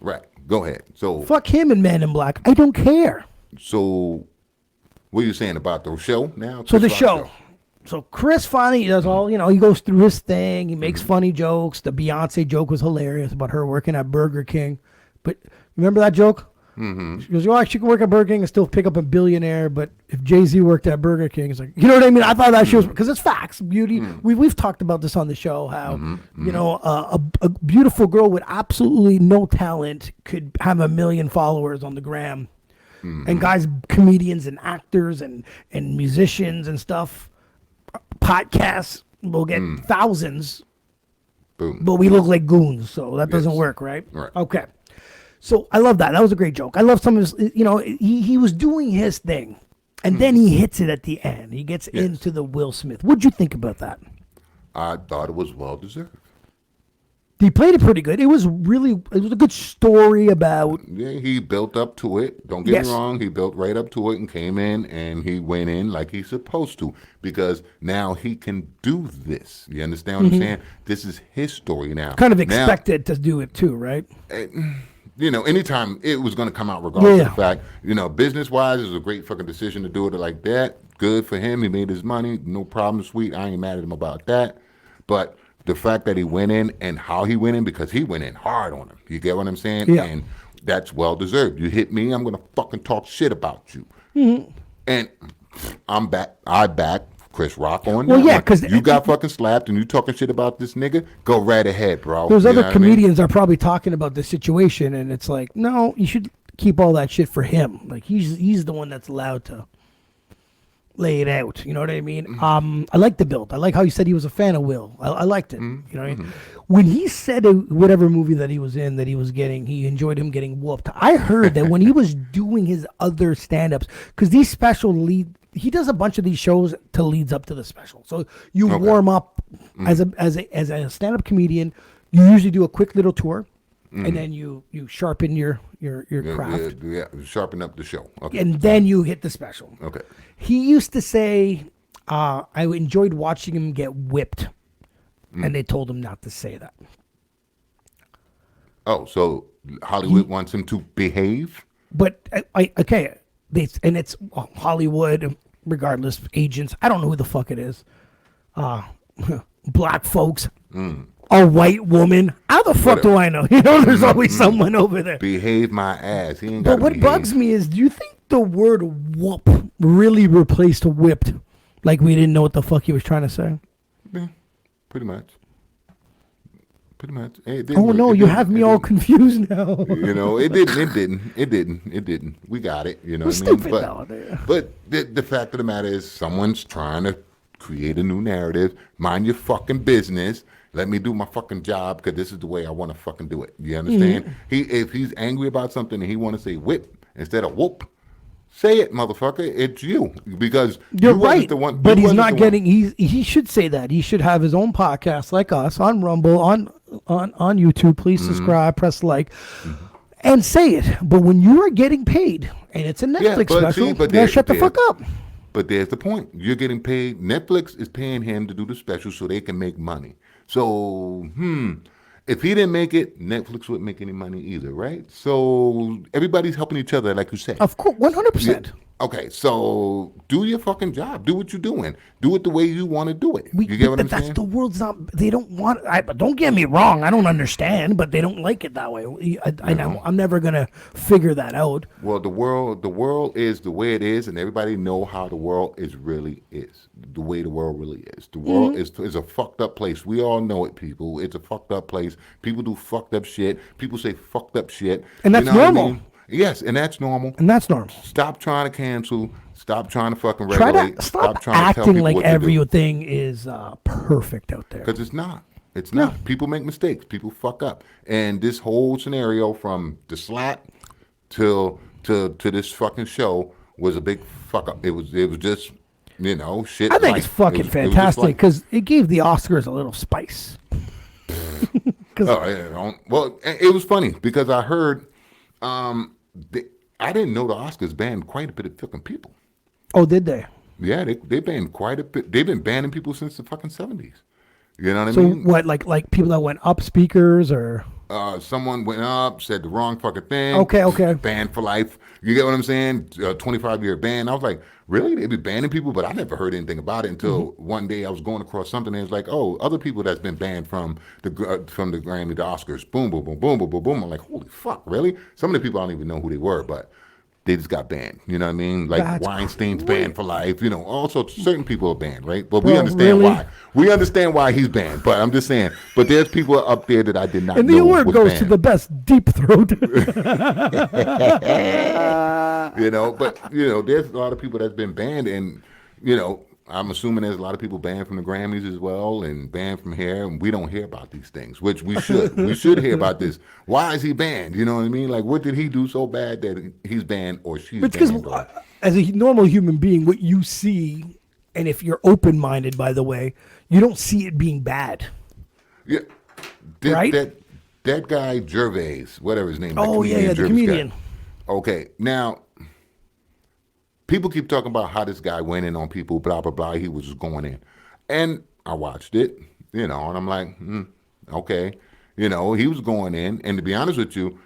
Right. Go ahead. So Fuck him and Man in Black. I don't care. So, what are you saying about the show now? So the Chris Rock show. So Chris finally does all, he goes through his thing. He makes funny jokes. The Beyonce joke was hilarious about her working at Burger King. But remember that joke? Mm-hmm. She goes, oh, she can work at Burger King and still pick up a billionaire. But if Jay-Z worked at Burger King, it's like, you know what I mean? I thought that shit was, because it's facts, beauty. We've talked about this on the show, how, a beautiful girl with absolutely no talent could have 1 million followers on the gram. And guys, comedians and actors and musicians and stuff, podcasts will get thousands, Boom. but we look like goons, so that doesn't work, right? Right. Okay. So I love that. That was a great joke. I love some of his, he was doing his thing, and then he hits it at the end. He gets into the Will Smith. What'd you think about that? I thought it was well deserved. He played it pretty good. It was a good story about. Yeah, he built up to it. Don't get me wrong. He built right up to it and came in and he went in like he's supposed to, because now he can do this. You understand what I'm saying? This is his story now. Kind of expected to do it too, right? Anytime it was going to come out, regardless of the fact, business wise, it was a great fucking decision to do it like that. Good for him. He made his money. No problem, sweet. I ain't mad at him about that. But the fact that he went in and how he went in, because he went in hard on him. You get what I'm saying? Yeah. And that's well deserved. You hit me, I'm going to fucking talk shit about you. And I'm back. I back Chris Rock on that. Well, yeah, because you got fucking slapped and you talking shit about this nigga, go right ahead, bro. Those You other know what I mean? comedians are probably talking about the situation, and it's like, no, you should keep all that shit for him. Like he's the one that's allowed to lay it out. You know what I mean? I like the build. I like how he said he was a fan of Will. I liked it. You know what I mean? When he said whatever movie that he was in that he enjoyed him getting whooped. I heard that when he was doing his other stand-ups, because these he does a bunch of these shows to leads up to the special. So you warm up as a stand-up comedian. You usually do a quick little tour, and then you sharpen your craft. Yeah, sharpen up the show. Okay. And then you hit the special. Okay. He used to say, I enjoyed watching him get whipped. And they told him not to say that. Oh, so Hollywood wants him to behave? But, it's Hollywood, regardless, agents. I don't know who the fuck it is. Black folks. A white woman. How the fuck do I know? There's always someone over there. Behave my ass. He ain't But gotta what behave. bugs me is, do you think the word whoop really replaced whipped? Like we didn't know what the fuck he was trying to say? Yeah, pretty much. Oh no, you have me all confused now. It didn't. We got it. You know what I mean? Stupid though. But the fact of the matter is, someone's trying to create a new narrative. Mind your fucking business. Let me do my fucking job, because this is the way I want to fucking do it. You understand? If he's angry about something and he want to say whip instead of whoop, say it, motherfucker. It's you, because You're you wasn't right, the one. but you he's wasn't not the getting. He should say that. He should have his own podcast like us on Rumble, on YouTube. Please subscribe, press like, and say it. But when you are getting paid and it's a Netflix special, you gotta shut the fuck up. But there's the point. You're getting paid. Netflix is paying him to do the special so they can make money. So, if he didn't make it, Netflix wouldn't make any money either, right? So everybody's helping each other, like you said. Of course, 100%. Okay, so do your fucking job. Do what you're doing. Do it the way you want to do it. You get what I'm saying? The world's not. They don't want. Don't get me wrong. I don't understand, but they don't like it that way. I'm never gonna figure that out. Well, the world is the way it is, and everybody know how the world really is. The way the world really is. The world is a fucked up place. We all know it, people. It's a fucked up place. People do fucked up shit. People say fucked up shit. And that's normal. What I mean? Yes, and that's normal. Stop trying to cancel. Stop trying to fucking regulate. Stop trying to tell acting people like what to do. everything is perfect out there. Because it's not. It's not. People make mistakes. People fuck up. And this whole scenario, from the slap to this fucking show, was a big fuck up. It was just, shit. I think it's fucking fantastic because it gave the Oscars a little spice. Well, it was funny because I heard. I didn't know the Oscars banned quite a bit of fucking people. Oh, did they? Yeah, they banned quite a bit. They've been banning people since the fucking 70s. You know what I So mean? what, like people that went up speakers or? Someone went up, said the wrong fucking thing. Okay. Banned for life. You get what I'm saying? 25-year ban. I was like, really? They be banning people? But I never heard anything about it until one day I was going across something and it's like, oh, other people that's been banned from the Grammy, the Oscars. Boom, boom, boom, boom, boom, boom, boom. I'm like, holy fuck, really? Some of the people I don't even know who they were, but they just got banned. You know what I mean? Like That's Weinstein's crazy. banned for life. You know, also certain people are banned, right? But Bro, we understand really? why. We understand why he's banned. But I'm just saying. But there's people up there that I did not And know the award was goes banned. to the best deep throat. You know, but you know, there's a lot of people that's been banned, and you know, I'm assuming there's a lot of people banned from the Grammys as well, and banned from here, and we don't hear about these things, which we should. We should hear about this. Why is he banned? You know what I mean? Like, what did he do so bad that he's banned or she's It's because banned? Or, as a normal human being, what you see, and if you're open-minded, by the way, you don't see it being bad. yeah, Right? That guy Gervais, whatever his name. that Oh, yeah, the Gervais comedian. guy. Okay, now people keep talking about how this guy went in on people, blah blah blah. He was just going in, and I watched it, you know, and I'm like, okay, you know, he was going in, and to be honest with you,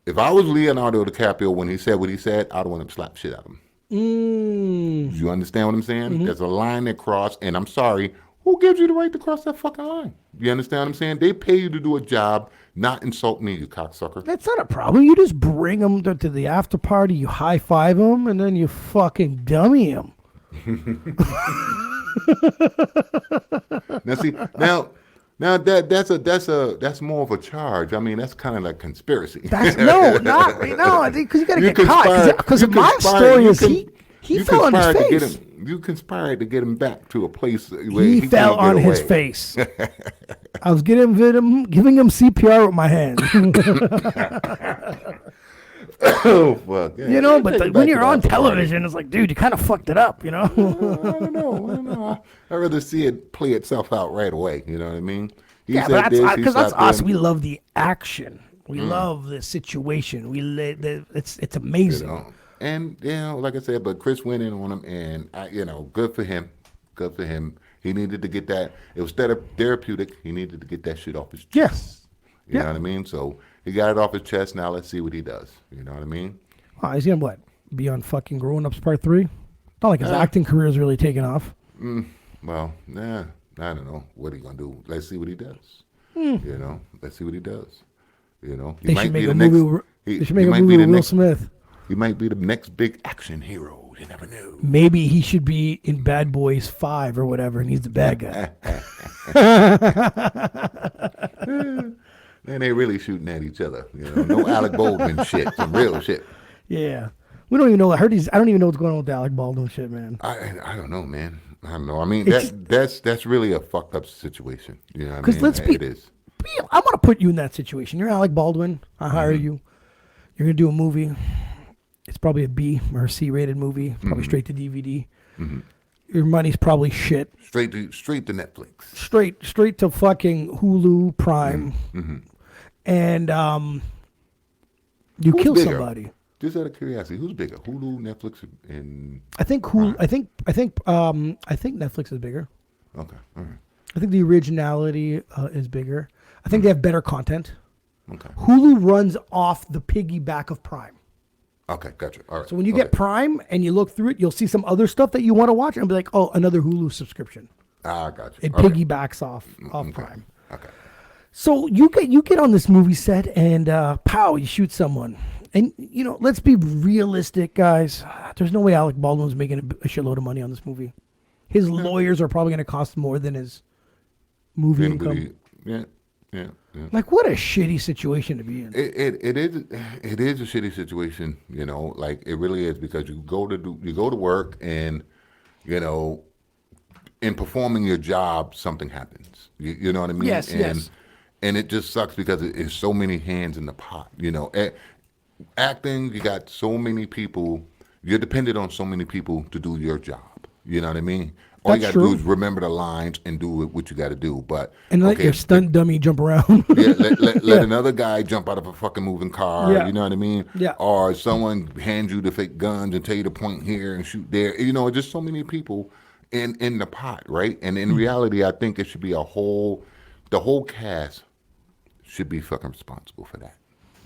if I was Leonardo DiCaprio when he said what he said, I'd want to slap shit out of him. You understand what I'm saying? There's a line that crossed, and I'm sorry, who gives you the right to cross that fucking line? You understand what I'm saying? They pay you to do a job, not insult me, you cocksucker. That's not a problem. You just bring them to the after party, you high-five them, and then you fucking dummy them. Now see, now that's more of a charge. I mean, that's kind of like conspiracy. That's not because you got to You get caught. Because you my conspired- story you is con- he you fell on his conspired to get face. him. You conspired to get him back to a place where He he fell can't on get his away. face. I was giving him CPR with my hand. Oh fuck! Yeah, You know, take but it when back you're to on the party. television, it's like, dude, you kind of fucked it up, you know? I don't know. I'd rather see it play itself out right away. You know what I mean? He Yeah, said but this, he because that's slapped us. him, We love the action. We love the situation. It's amazing. you know. And you know, like I said, but Chris went in on him, and you know, good for him. Good for him. He needed to get that. It was therapeutic. He needed to get that shit off his chest. Yes. You know what I mean? So he got it off his chest. Now let's see what he does. You know what I mean? He's gonna what? Be on fucking Grown Ups Part 3? Not like his acting career is really taking off. Well, I don't know what he gonna do. Let's see what he does. You know, let's see what he does. You know, he They might should be make the a next. movie. He, They should he make a might movie be the with Will next. Smith. He might be the next big action hero. You never know. Maybe he should be in Bad Boys 5 or whatever, and he's the bad guy. Man, they really shooting at each other. You know, no Alec Baldwin shit. Some real shit. Yeah. We don't even know. I don't even know what's going on with the Alec Baldwin shit, man. I don't know, man. I don't know. I mean, It's that's really a fucked up situation. You know what I 'Cause mean? let's be- It is. I want to put you in that situation. You're Alec Baldwin. I hire you. You're going to do a movie. It's probably a B or a C rated movie, probably straight to DVD. Your money's probably shit. Straight to Netflix. Straight to fucking Hulu Prime. And you Who's kill bigger? somebody. Just out of curiosity, who's bigger, Hulu, Netflix, and I think Hulu, I think Netflix is bigger. okay, all right, I think the originality is bigger. I think they have better content. okay, Hulu runs off the piggyback of Prime. okay, gotcha. All right. So when you get Prime and you look through it, you'll see some other stuff that you want to watch and be like, oh, another Hulu subscription. gotcha. It Okay. piggybacks off Okay. Prime. Okay. So you get on this movie set and pow, you shoot someone. And you know, let's be realistic, guys. There's no way Alec Baldwin's making a shitload of money on this movie. His lawyers are probably going to cost more than his movie income. Anybody, yeah. Like, what a shitty situation to be in. It is a shitty situation, you know, like it really is, because you go to work, and you know, in performing your job, something happens. You know what I mean? Yes, and, yes. And it just sucks because it's so many hands in the pot. You know, acting, you got so many people. You're dependent on so many people to do your job. You know what I mean? All you That's got to do true. is remember the lines and do what you got to do. But And let okay, your stunt dummy jump around. yeah, let another guy jump out of a fucking moving car. Yeah. You know what I mean? Yeah. Or someone hands you the fake guns and tell you to point here and shoot there. You know, just so many people in the pot, right? And in reality, I think it should be the whole cast should be fucking responsible for that.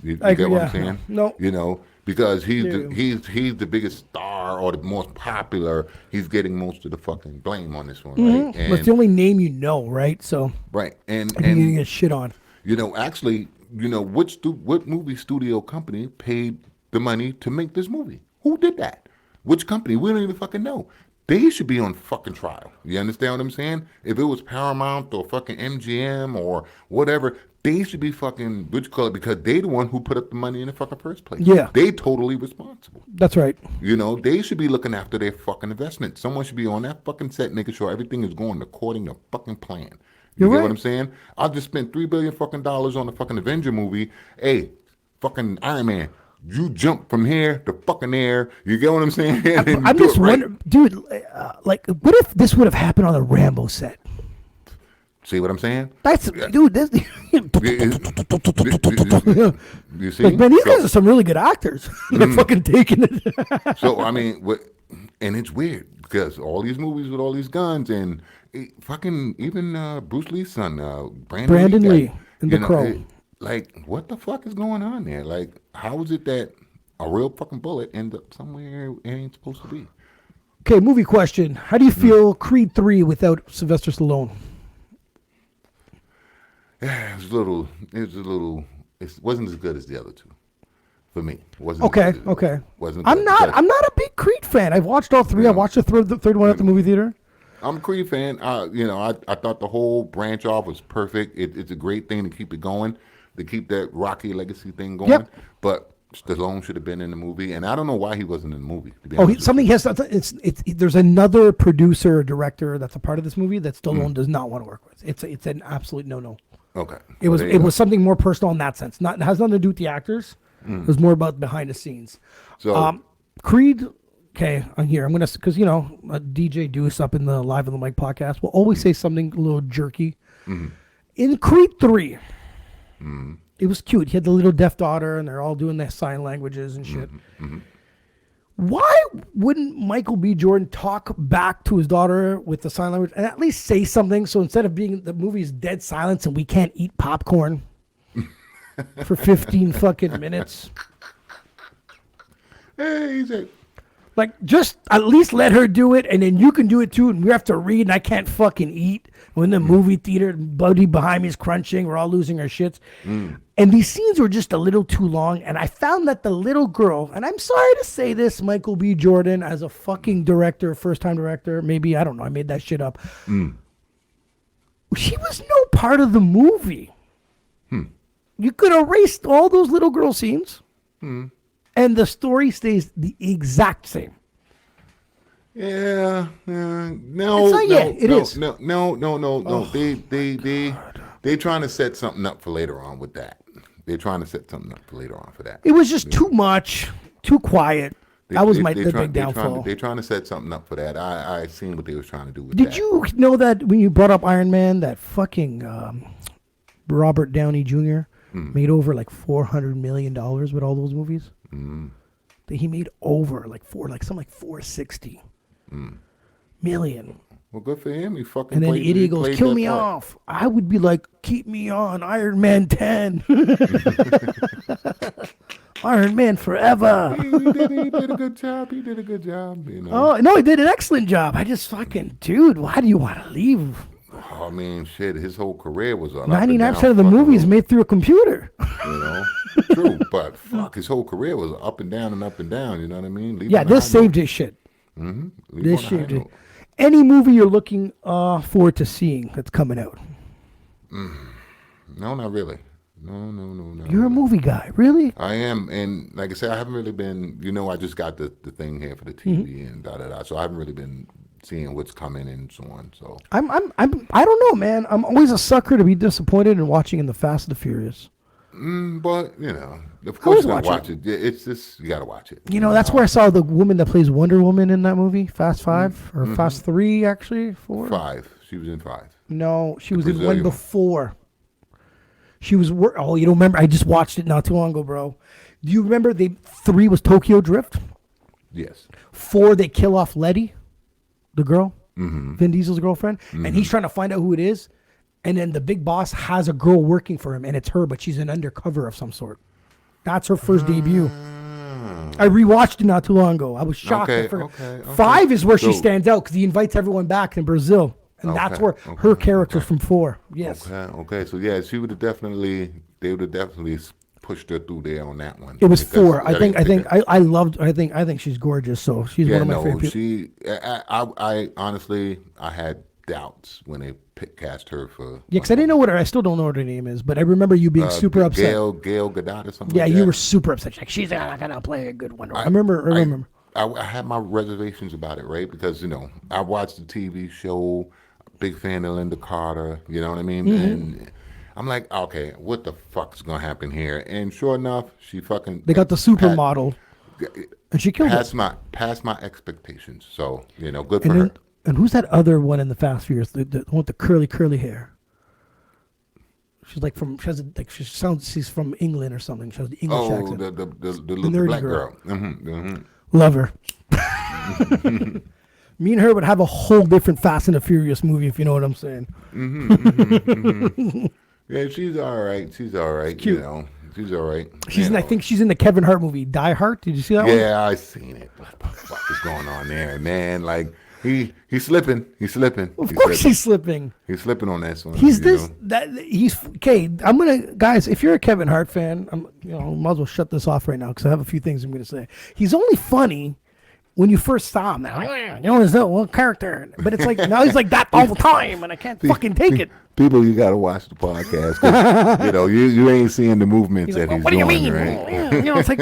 You I get agree, what yeah. I'm saying? No. You know, because he's Yeah. he's the biggest star or the most popular. He's getting most of the fucking blame on this one, right? But it's the only name you know, right? So Right, and you're gonna get shit on. you know, actually, you know, what movie studio company paid the money to make this movie? Who did that? Which company? We don't even fucking know. They should be on fucking trial. You understand what I'm saying? If it was Paramount or fucking MGM or whatever, they should be fucking, what you call it, because they the one who put up the money in the fucking first place. Yeah. They totally responsible. That's right. You know, they should be looking after their fucking investment. Someone should be on that fucking set making sure everything is going according to fucking plan. You You're get right. what I'm saying? I just spent $3 billion fucking dollars on the fucking Avenger movie. Hey, fucking Iron Man, you jump from here to fucking there. You get what I'm saying? And you I'm do just it right. wondering, dude. Like, what if this would have happened on the Rambo set? See what I'm saying? That's dude. This, You see? like, man, these So- guys are some really good actors. They're fucking taking it. So I mean, and it's weird because all these movies with all these guns and fucking even Bruce Lee's son, Brandon Lee in The you know, Crow. like, what the fuck is going on there? Like, how is it that a real fucking bullet ends up somewhere it ain't supposed to be? Okay, movie question. How do you feel Creed 3 without Sylvester Stallone? It was a little. It wasn't as good as the other two, for me. It wasn't as Okay, good as- okay. Wasn't. I'm good. not. But I'm not a big Creed fan. I've watched all three. I watched the third one at the movie theater. I'm a Creed fan. You know, I thought the whole branch off was perfect. It's a great thing to keep it going, to keep that Rocky legacy thing going. Yep. But Stallone should have been in the movie, and I don't know why he wasn't in the movie. To be Oh, honest with something has. It's. There's another producer or director that's a part of this movie that Mm. Stallone does not want to work with. It's an absolute no. you. Okay. It was Well, there you it go. was something more personal in that sense. It has nothing to do with the actors. It was more about behind the scenes. So Creed. Okay, I'm here. I'm gonna because DJ Deuce up in the Live on the Mic podcast will always say something a little jerky. In Creed 3, it was cute. He had the little deaf daughter, and they're all doing their sign languages and shit. Why wouldn't Michael B. Jordan talk back to his daughter with the sign language and at least say something? So instead of being the movie's dead silence and we can't eat popcorn for 15 fucking minutes. hey, he said, Like, just at least let her do it, and then you can do it too, and we have to read, and I can't fucking eat. We're in the movie theater, Buddy behind me is crunching, we're all losing our shits. And these scenes were just a little too long, and I found that the little girl, and I'm sorry to say this, Michael B. Jordan, as a fucking director, first-time director, maybe, I don't know, I made that shit up. She was no part of the movie. You could erase all those little girl scenes. And the story stays the exact same. no, It's not yet. It is. No. They trying to set something up for later on with that. They're trying to set something up for later on for that. It was just too much, too quiet. That was the big downfall. They're trying to set something up for that. I seen what they was trying to do with that. Did you know that when you brought up Iron Man, that fucking Robert Downey Jr. made over like $400 million with all those movies? That he made over like 460 million. Well, good for him. He fucking. And then played, the idiot he goes, played "Kill that me part. off." I would be like, "Keep me on, Iron Man 10, Iron Man forever." He did a good job. He did a good job. You know. Oh no, he did an excellent job. I just fucking, dude, why do you want to leave? I mean, shit. His whole career was on 99% of the movies made through a computer. You know, true. But fuck, his whole career was up and down and up and down. You know what I mean? Leave Yeah, on a this high saved his shit. note. Leave This on a high saved it. note. Any movie you're looking forward to seeing that's coming out? No, not really. No. You're a movie guy, really? I am, and like I said, I haven't really been. You know, I just got the thing here for the TV Mm-hmm. and da da da. So I haven't really been seeing what's coming and so on. So I don't know, man. I'm always a sucker to be disappointed in watching in the Fast and the Furious. but you know, of always course you gotta watch watch it. Yeah, it's just you gotta watch it. You know, that's where I saw the woman that plays Wonder Woman in that movie, Fast 5 or Fast 3, actually, 4. 5. She was in 5. No, she was in one Brazilian one. before. She was oh, you don't remember? I just watched it not too long ago, bro. Do you remember 3 was Tokyo Drift? Yes. 4 they kill off Letty, the girl. Vin Diesel's girlfriend, and he's trying to find out who it is. And then the big boss has a girl working for him, and it's her, but she's an undercover of some sort. That's her first debut. I rewatched it not too long ago. I was shocked. Okay. 5 is where she So- stands out because he invites everyone back in Brazil, and that's where her character's from 4. Yes, Okay. So yeah, they would have definitely pushed her through there on that one. it was Because 4. I think she's gorgeous. So she's one of my favorite people. I honestly, I had doubts when they cast her for. Yeah, because I didn't know I still don't know what her name is, but I remember you being super upset. Gail Gadot or something. Yeah, like you that. were super upset. Like, she's not gonna play a good one. I remember. I had my reservations about it, right? Because I watched the TV show, big fan of Linda Carter. You know what I mean? And I'm like, okay, what the fuck's gonna happen here? And sure enough, she fucking. They got the supermodel, and she killed it. Past my expectations. So good for And her. then, and who's that other one in the Fast Furious? The one with the curly hair. She's like she's from England or something. She has the English accent. the nerdy black girl. girl. Love her. Me and her would have a whole different Fast and the Furious movie, if you know what I'm saying. Yeah, she's all right. She's all right. Cute. She's all right. I think she's in the Kevin Hart movie, Die Hard. Did you see that one? Yeah, I seen it. What the fuck is going on there, man? Like he's slipping. He's slipping. Of course he's slipping. He's slipping on that one. He's okay. I'm gonna, guys. If you're a Kevin Hart fan, might as well shut this off right now because I have a few things I'm gonna say. He's only funny when you first saw him. Now, there's no one character, but it's like now he's like that all the time, and I can't fucking take it. People, you gotta watch the podcast. 'Cause, you ain't seeing the movements that he's What do you doing, mean? right? It's like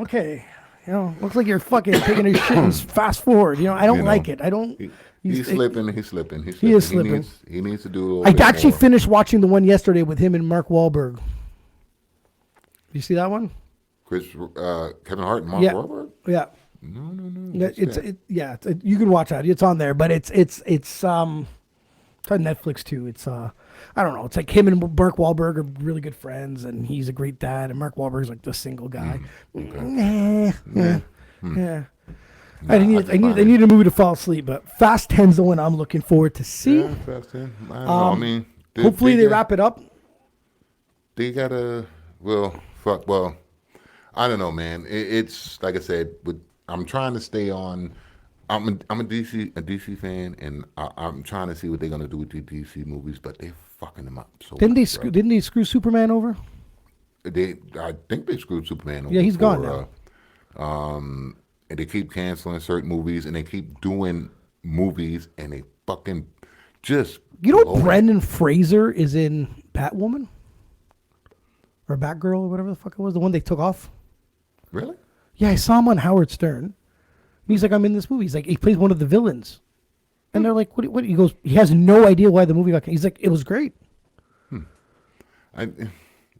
okay. Looks like you're fucking taking his shit and fast forward. I don't like it. I don't. He's slipping. He's slipping. He is slipping. He needs to do a little I bit actually more. finished watching the one yesterday with him and Mark Wahlberg. You see that one? Kevin Hart and Mark Yeah. Wahlberg? Yeah. No. Yeah, you can watch that. It's on there, but it's on Netflix too. It's I don't know. It's like him and Mark Wahlberg are really good friends, and he's a great dad, and Mark Wahlberg's like the single guy. Yeah. I need a movie to fall asleep, but Fast 10's the one I'm looking forward to see. Yeah, Fast 10. I don't know. I mean, Hopefully they wrap it up. They gotta. Well, I don't know, man. It's like I said. I'm trying to stay on. I'm a DC fan, and I'm trying to see what they're gonna do with the DC movies, but they're fucking them up. So Didn't much, they screw Superman over? I think they screwed Superman over. Yeah, he's gone now. And they keep canceling certain movies, and they keep doing movies, and they fucking just. Brendan Fraser is in Batwoman or Batgirl or whatever the fuck it was, the one they took off. Really? Yeah, I saw him on Howard Stern. He's like, I'm in this movie. He's like, he plays one of the villains. And they're like, what? He goes, he has no idea why the movie got. He's like, it was great.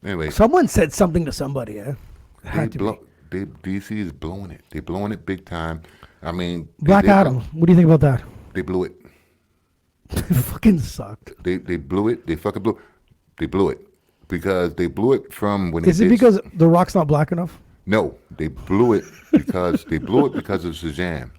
Anyway. Someone said something to somebody. It had to be. DC is blowing it. They're blowing it big time. I mean, Black Adam. What do you think about that? They blew it. It fucking sucked. They blew it. They fucking blew. They blew it because they blew it from when. Is it because The Rock's not black enough? No, they blew it because of Shazam.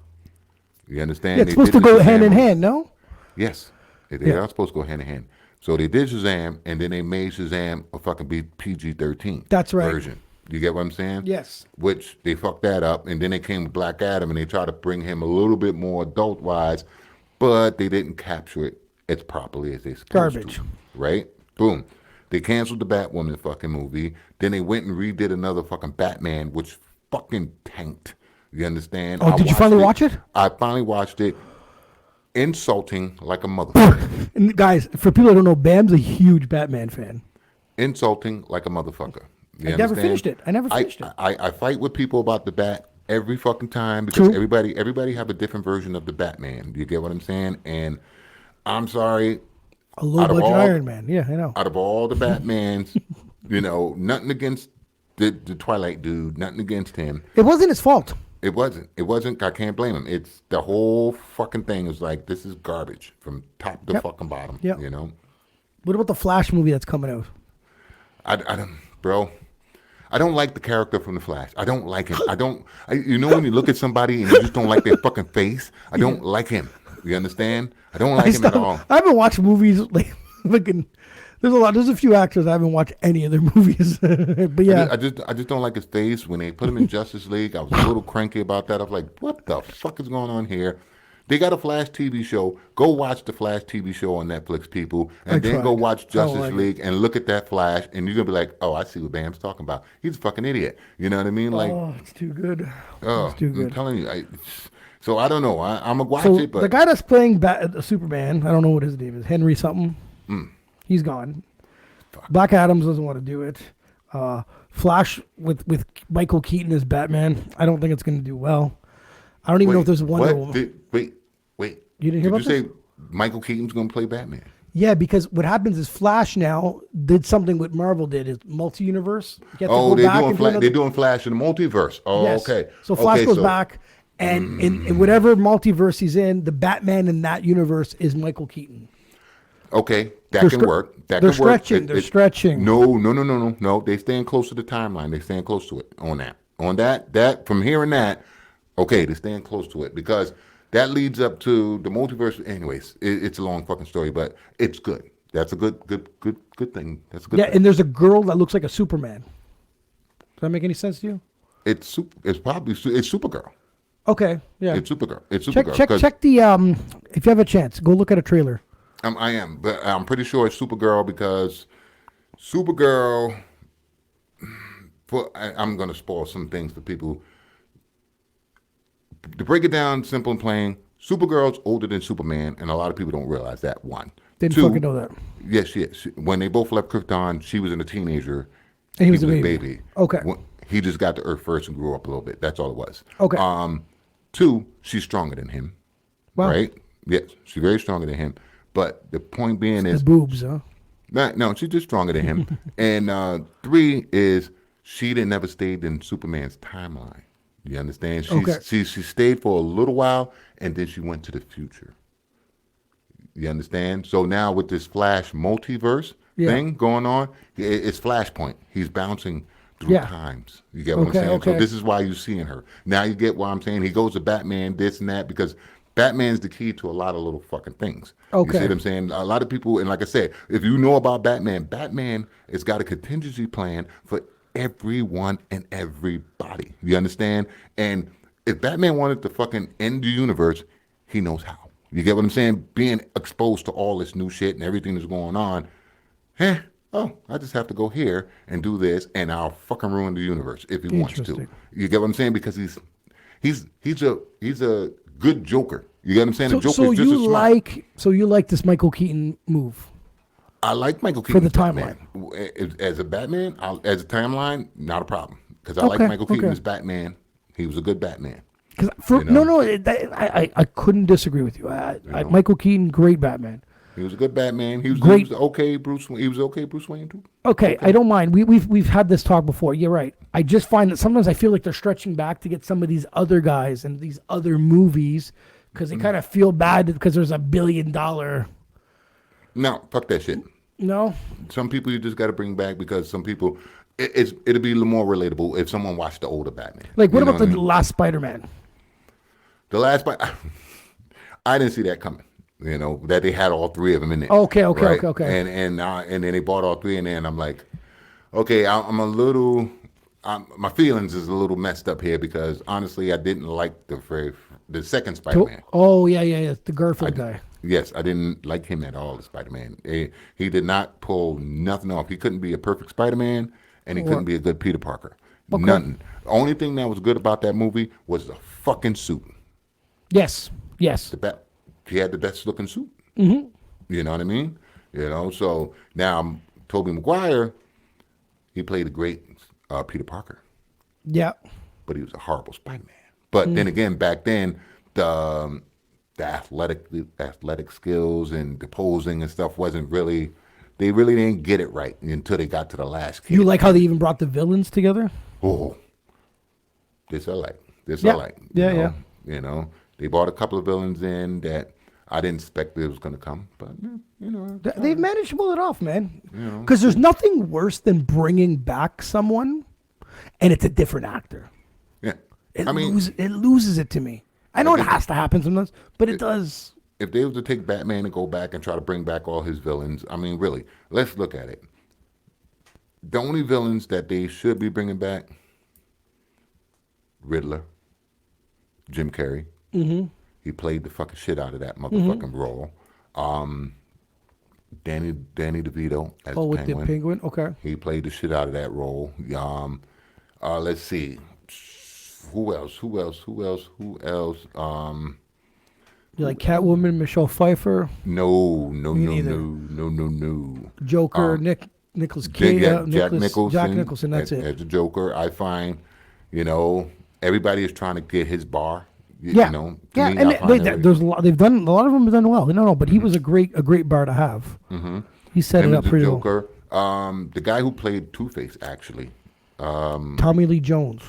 You understand? Yeah, it's supposed to go hand in hand, no? Yes, they are supposed to go hand in hand. So they did Shazam, and then they made Shazam a fucking PG-13. That's right. Version. You get what I'm saying? Yes. Which they fucked that up, and then they came with Black Adam, and they tried to bring him a little bit more adult-wise, but they didn't capture it as properly as they supposed Garbage. to. Right? Boom. They canceled the Batwoman fucking movie. Then they went and redid another fucking Batman, which fucking tanked. You understand? Oh, did you finally watch it? I finally watched it. Insulting like a motherfucker. And guys, for people that don't know, Bam's a huge Batman fan. Insulting like a motherfucker. You I never understand? finished it. I never finished it. I fight with people about the Bat every fucking time because True. everybody have a different version of the Batman. You get what I'm saying? And I'm sorry. A low budget Iron Man. Yeah, I know. Out of all the Batmans, nothing against the Twilight dude, nothing against him. It wasn't his fault. It wasn't. I can't blame him. It's the whole fucking thing is like, this is garbage from top to fucking bottom. Yep. What about the Flash movie that's coming out? I don't, bro. I don't like the character from the Flash. I don't like him. When you look at somebody and you just don't like their fucking face, I don't like him. You understand? I don't like him at all. I haven't watched movies like looking. There's a few actors I haven't watched any of their movies. But yeah, I just don't like his face. When they put him in Justice League, I was a little cranky about that. I was like, what the fuck is going on here? They got a Flash TV show. Go watch the Flash TV show on Netflix, people, and then go watch Justice League and look at that Flash, and you're gonna be like, oh, I see what Bam's talking about. He's a fucking idiot. You know what I mean? Like, oh, it's too good. oh, It's too good. I'm telling you. So I don't know. I'm gonna watch So it, but the guy that's playing Superman, I don't know what his name is, Henry something. He's gone. Black Adams doesn't want to do it. Flash with Michael Keaton as Batman, I don't think it's going to do well. I don't even know if there's Wonder Woman. Wait. You didn't hear about Did you say Michael Keaton's gonna play Batman? Yeah, because what happens is Flash now did something what Marvel did, is multi-universe. Oh, they're doing Flash in the multiverse. Oh, yes. okay. So Flash goes back, and in whatever multiverse he's in, the Batman in that universe is Michael Keaton. Okay, that can work. They're stretching. They're stretching. No. They staying close to the timeline. They staying close to it on that. From hearing that, okay, they're staying close to it because that leads up to the multiverse. Anyways, it's a long fucking story, but it's good. That's a good thing. That's a good. Yeah, thing. and there's a girl that looks like a Superman. Does that make any sense to you? It's Supergirl. Okay, yeah. It's Supergirl. It's Supergirl. Check the if you have a chance, go look at a trailer. I am, but I'm pretty sure it's Supergirl because Supergirl. I'm going to spoil some things for people. To break it down, simple and plain, Supergirl's older than Superman, and a lot of people don't realize that. One, didn't Two, fucking know that. Yes, she is. When they both left Krypton, she was a teenager. And he was a baby. Okay. He just got to Earth first and grew up a little bit. That's all it was. Okay. Two, she's stronger than him. Wow. Right? Yes, she's very stronger than him. But the point being is, the boobs, huh? No, she's just stronger than him. And three is she never stayed in Superman's timeline. You understand? She stayed for a little while, and then she went to the future. You understand? So now with this Flash multiverse thing going on, it's Flashpoint. He's bouncing through times. You get what I'm saying? Okay. So this is why you're seeing her. Now you get what I'm saying? He goes to Batman, this and that, because Batman's the key to a lot of little fucking things. Okay. You see what I'm saying? A lot of people, and like I said, if you know about Batman has got a contingency plan for everyone and everybody. You understand? And if Batman wanted to fucking end the universe, he knows how. You get what I'm saying? Being exposed to all this new shit and everything that's going on, I just have to go here and do this, and I'll fucking ruin the universe if he wants to. You get what I'm saying? Because he's a good Joker. You get what I'm saying? The Joker is just as smart. So you like this Michael Keaton move? I like Michael Keaton for the timeline. As a Batman, as a timeline, not a problem. Because I like Michael Keaton as Batman. He was a good Batman. I couldn't disagree with you. Michael Keaton, great Batman. He was a good Batman. He was okay Bruce Wayne too. Okay, I don't mind. We've had this talk before. You're right. I just find that sometimes I feel like they're stretching back to get some of these other guys and these other movies because they kind of feel bad because there's $1 billion. No, fuck that shit. No. Some people you just got to bring back because some people it'll be a little more relatable if someone watched the older Batman. Like what about the last Spider-Man? The last I didn't see that coming. You know, that they had all three of them in there. Okay. And then they bought all three in there, and I'm like, okay, I'm a little, my feelings is a little messed up here because honestly, I didn't like the second Spider-Man. Oh yeah, the Garfield guy. Yes, I didn't like him at all as Spider-Man. He did not pull nothing off. He couldn't be a perfect Spider-Man, and he couldn't be a good Peter Parker. Okay. Nothing. The only thing that was good about that movie was the fucking suit. Yes. He had the best looking suit. Mm-hmm. You know what I mean? You know, so now Tobey Maguire, he played a great Peter Parker. Yeah. But he was a horrible Spider-Man. But then again, back then, the athletic skills and the posing and stuff wasn't really, they really didn't get it right until they got to the last kid. You like how they even brought the villains together? Oh. This I like. Yeah. You know, they brought a couple of villains in that I didn't expect it was going to come, but you know, they've managed to pull it off, man. Because there's nothing worse than bringing back someone, and it's a different actor. Yeah, it loses it to me. I know it has to happen sometimes, but it does. if they were to take Batman and go back and try to bring back all his villains, I mean, really, let's look at it. The only villains that they should be bringing back, Riddler, Jim Carrey. Mm-hmm. He played the fucking shit out of that motherfucking role. Danny DeVito as the with Penguin. the Penguin. Okay. He played the shit out of that role. Let's see. Who else? You like Catwoman, Michelle Pfeiffer, No. Joker, Nicholas Cage, Jack Nicholson. Jack Nicholson. That's it. As the Joker, I find, everybody is trying to get his bar. Yeah, to yeah, me, and I find that- there's a lot. They've done a lot of them have done well. No, but he was a great bar to have. Mm-hmm. He set him it as up the pretty well. Joker. The guy who played Two-Face, actually. Tommy Lee Jones.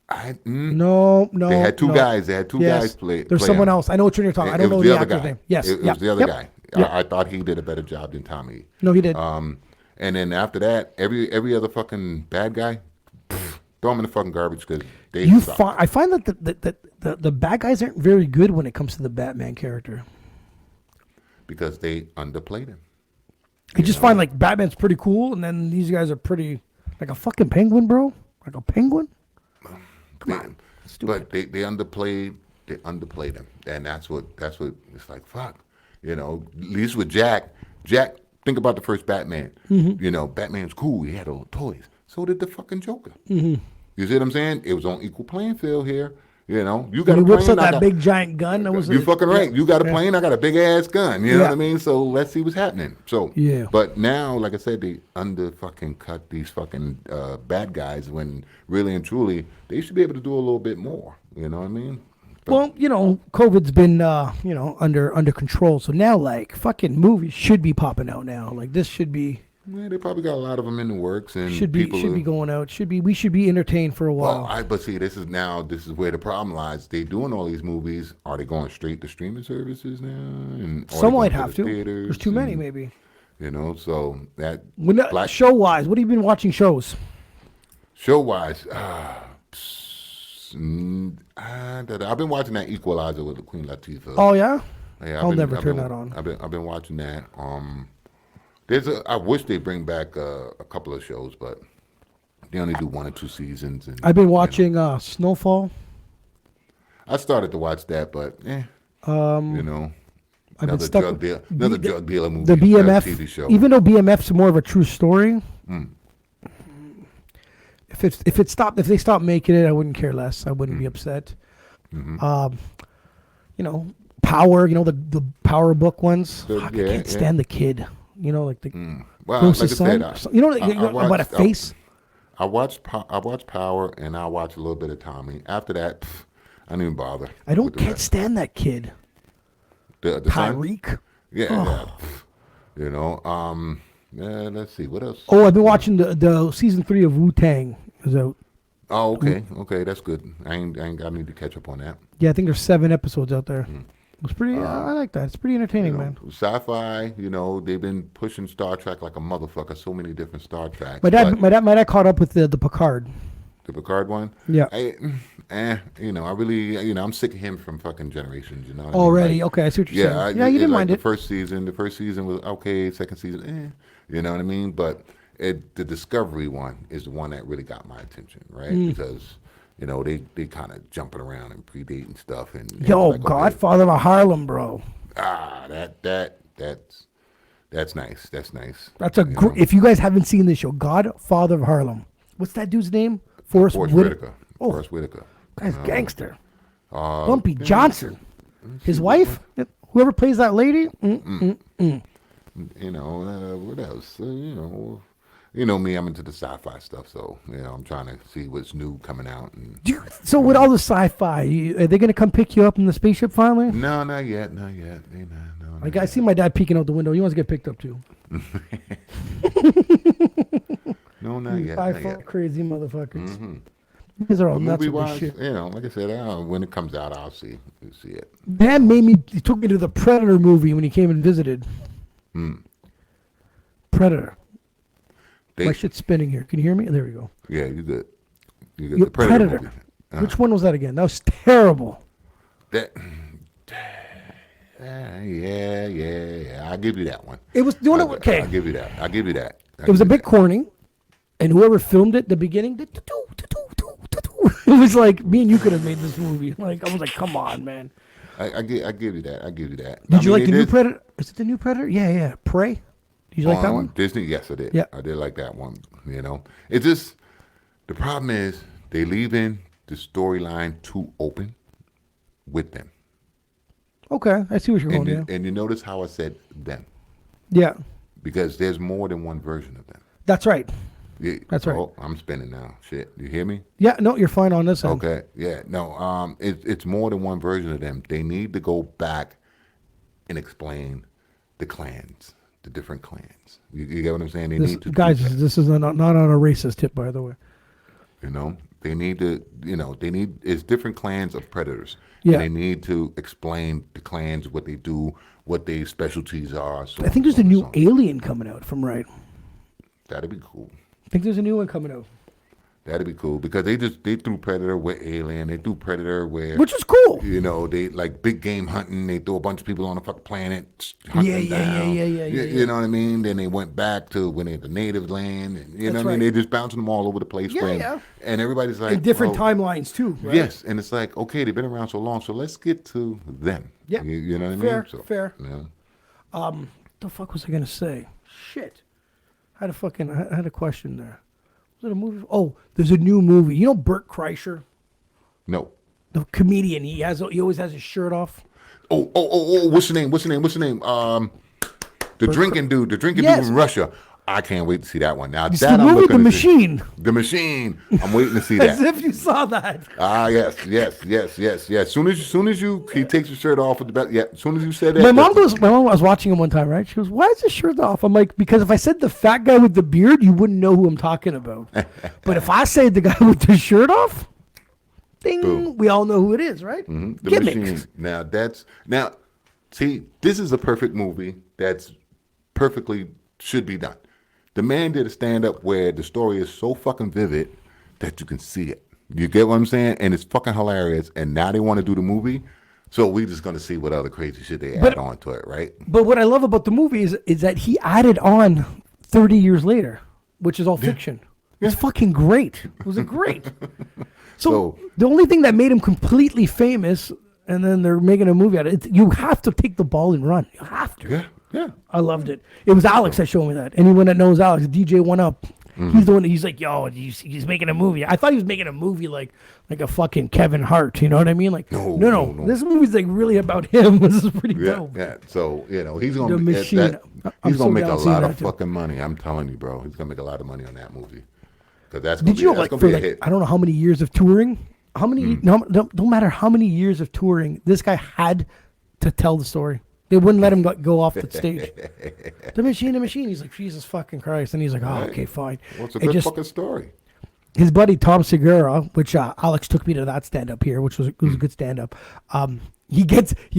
Mm. No. They had two guys. They had two Yes. guys play. There's play someone him. else. I know what you're talking. I don't It know was the other actor's guy. name. Yes, It was the other guy. Yep. I thought he did a better job than Tommy. No, he did. And then after that, every other fucking bad guy, throw them in the fucking garbage because they suck. I find that the bad guys aren't very good when it comes to the Batman character. Because they underplayed him. I just find like Batman's pretty cool, and then these guys are pretty like a fucking penguin, bro. Like a penguin. Come on. But they underplayed him, and that's what it's like. Fuck, at least with Jack, think about the first Batman. Mm-hmm. Batman's cool. He had all the toys. So did the fucking Joker. Mm-hmm. You see what I'm saying? It was on equal playing field here. You got he a whips plane. out that big giant gun. That was you fucking right. You got a plane. I got a big ass gun. You know Yeah. what I mean? So let's see what's happening. So Yeah. But now, like I said, they under fucking cut these fucking bad guys when really and truly they should be able to do a little bit more. You know what I mean? Well, COVID's been under control. So now like fucking movies should be popping out now. Like this should be. Yeah, they probably got a lot of them in the works, and should be going out. We should be entertained for a while. Well, but see, this is where the problem lies. They doing all these movies. Are they going straight to streaming services now? And some might have to. There's too many, maybe. So that show wise, what have you been watching shows? Show wise, I've been watching that Equalizer with Queen Latifah. Oh yeah. Yeah, I'll never turn that on. I've been watching that. I wish they bring back a couple of shows, but they only do 1 or 2 seasons. And I've been watching Snowfall. I started to watch that, but I've been stuck. Another drug dealer movie. The BMF TV show. Even though BMF's more of a true story, if they stop making it, I wouldn't care less. I wouldn't be upset. Mm-hmm. Power. The Power book ones. I can't stand the kid. Like the Well, closest like I son. said, About a face. I watched Power and I watched a little bit of Tommy. After that, I didn't even bother. I can't stand that kid. The son? Tyreek. Yeah. Let's see what else. Oh, I've been watching the season 3 of Wu-Tang is out. Oh, okay, that's good. I need to catch up on that. Yeah, I think there's 7 episodes out there. It's pretty. I like that. It's pretty entertaining, man. Sci-fi. They've been pushing Star Trek like a motherfucker. So many different Star Treks. My dad caught up with the Picard. The Picard one. Yeah. I really, I'm sick of him from fucking Generations. What Already, I mean? okay. I see what you're saying. You didn't mind the it. The first season was okay. Second season, You know what I mean? But the Discovery one is the one that really got my attention, right? Because they kind of jumping around and predating stuff and Godfather of Harlem, bro. That's nice. That's nice. That's if you guys haven't seen this show, Godfather of Harlem. What's that dude's name? Forrest Whitaker. Oh, Forrest Whitaker. Guy's gangster. Bumpy Johnson. His wife, whoever plays that lady. What else? You know me, I'm into the sci-fi stuff, so I'm trying to see what's new coming out. So with all the sci-fi, are they going to come pick you up in the spaceship finally? No, not yet. No. Like I see my dad peeking out the window. He wants to get picked up too. No, not yet. Crazy motherfuckers. Mm-hmm. These are all nuts with this shit. Like I said, when it comes out, I'll see it. Dad he took me to the Predator movie when he came and visited. Predator. My shit's spinning here. Can you hear me? There we go. Yeah, you good. You got the Predator movie. Which one was that again? That was terrible. That Yeah. I'll give you that one. It was doing it. Okay, I'll give you that. it was a bit corny, and whoever filmed it at the beginning did it was like me and you could have made this movie. Like I was like, come on, man. I give you that. Did you like the new Predator? Is it the new Predator? Yeah. Prey. Did you like that one? Disney, yes, I did. Yeah. I did like that one. You know, it's just the problem is they leaving the storyline too open with them. Okay, I see what you're going. And you notice how I said them Yeah, because there's more than one version of them. that's right. Yeah. That's right. Oh, I'm spinning now. Shit, you hear me? Yeah, no, you're fine on this end. Okay. Yeah. No. It's more than one version of them. They need to go back and explain the clans, the different clans. You get what I'm saying? They This, need to guys, do that, this is not on a racist tip, by the way. you know. They need to, it's different clans of predators. Yeah. And they need to explain the clans, what they do, what their specialties are. So I think there's a new Alien coming out, if I'm right. That'd be cool. I think there's a new one coming out. That'd be cool because they threw Predator with Alien. They threw Predator where, Which is cool. they like big game hunting. They threw a bunch of people on the fucking planet hunting down. Yeah. You know what I mean? Then they went back to when they the native land. And, you know That's what I mean? right. They're just bouncing them all over the place. Yeah. And everybody's like, In different well, timelines, too, right? Yes, and it's like, okay, they've been around so long, so let's get to them. Yeah. You know what I Fair, mean? So, fair. Yeah. The fuck was I going to say? Shit. I had a question there. Was it a movie? Oh, there's a new movie. You know Bert Kreischer? No. The comedian. He always has his shirt off. Oh, what's the name? The drinking dude Yes. in Russia. I can't wait to see that one. Now It's that the I'm movie looking The to see. Machine. The Machine. I'm waiting to see As that. if you saw that. Yes. Soon as he takes his shirt off with the belt. Yeah. As soon as you said that. My mom was watching him one time, right? She goes, "Why is his shirt off?" I'm like, "Because if I said the fat guy with the beard, you wouldn't know who I'm talking about. But if I say the guy with the shirt off, ding, Boom. we all know who it is, right?" The Gimmicks. Machine. Now, see, this is a perfect movie that's perfectly should be done. The man did a stand-up where the story is so fucking vivid that you can see it. You get what I'm saying? And it's fucking hilarious. And now they want to do the movie, so we're just gonna see what other crazy shit they add on to it, right? But what I love about the movie is that he added on 30 years later, which is all fiction. It's fucking great. Was it great? So the only thing that made him completely famous, and then they're making a movie out of it, you have to take the ball and run. You have to. Yeah. I loved it. It was Alex that showed me that. Anyone that knows Alex, DJ One Up, he's the one that he's like, yo, he's making a movie. I thought he was making a movie like a fucking Kevin Hart. You know what I mean? Like, no. This movie's like really about him. This is pretty dope. Yeah. So he's gonna The Machine. he's gonna make a down to see lot that of too. fucking money. I'm telling you, bro. He's gonna make a lot of money on that movie. Because that's gonna Did you know, that's like, gonna for be a like, hit. I don't know how many years of touring, how many, no, don't matter how many years of touring, this guy had to tell the story. They wouldn't let him go off the stage. The machine. He's like, Jesus fucking Christ. And he's like, oh, okay, fine. Well, it's a good fucking story. His buddy Tom Segura, which Alex took me to that stand-up here, which was a good stand-up. He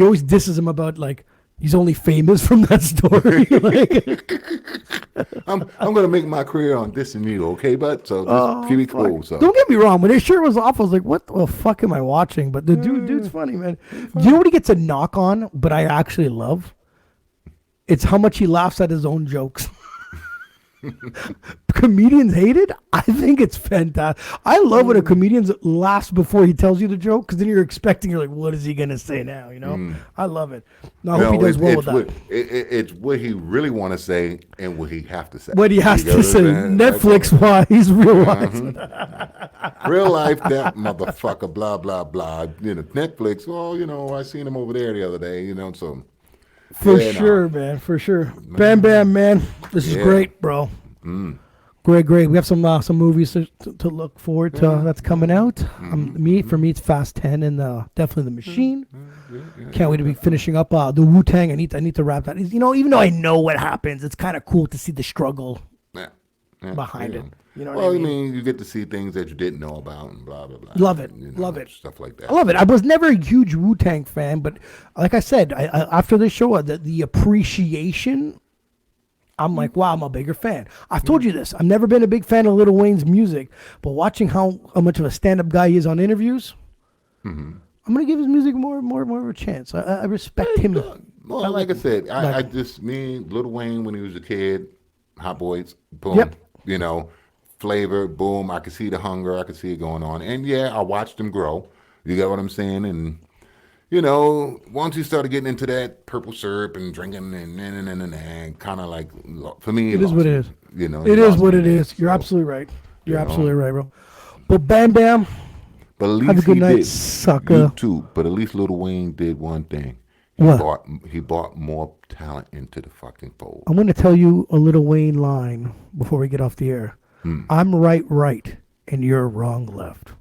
always disses him about, like, he's only famous from that story. I'm gonna make my career on this and you, okay, bud? So just keep it cool. So Don't get me wrong. When his shirt was off, I was like, what the fuck am I watching? But the dude's funny, man. Do you know what he gets a knock on, but I actually love? It's how much he laughs at his own jokes. Comedians hate it. I think it's fantastic. I love when a comedian laughs before he tells you the joke, because then you're like, what is he gonna say now? You know, I love it. No, I hope he does well with that. It's what he really want to say and what he have to say. What he has You to know say, what I'm saying? Netflix wise, real wise. Real life, that motherfucker, blah blah blah. Netflix. Oh, I seen him over there the other day. So. For Yeah, sure, man. For sure. Bam, bam, man. This is great, bro. Great. We have some movies to look forward to that's coming out. For me, it's Fast 10 and definitely The Machine. Can't wait to be finishing up the Wu-Tang. I need to wrap that. Even though I know what happens, it's kind of cool to see the struggle behind it. You know what I mean? You get to see things that you didn't know about and blah blah blah. Love it. Love it. Stuff like that. I love it. I was never a huge Wu-Tang fan, but like I said, I after this show, the appreciation, I'm like, wow, I'm a bigger fan. I've told you this. I've never been a big fan of Lil Wayne's music, but watching how much of a stand-up guy he is on interviews, I'm gonna give his music more of a chance. I respect him. Well, like I said, I just me Lil Wayne when he was a kid, Hot Boys, boom, Yep. you know, Flavor, boom. I could see the hunger, I could see it going on, and yeah, I watched him grow. You get what I'm saying? And you know, once he started getting into that purple syrup and drinking and kind of like for me, It is what it is. You know, It he is lost what me it there, is. You're so, absolutely right. You're you know. absolutely right, bro. But Bam Bam, But at least have a good he night, did. sucker. You too. But at least Lil Wayne did one thing. What? He brought more talent into the fucking fold. I'm going to tell you a Little Wayne line before we get off the air. I'm right, and you're wrong, left.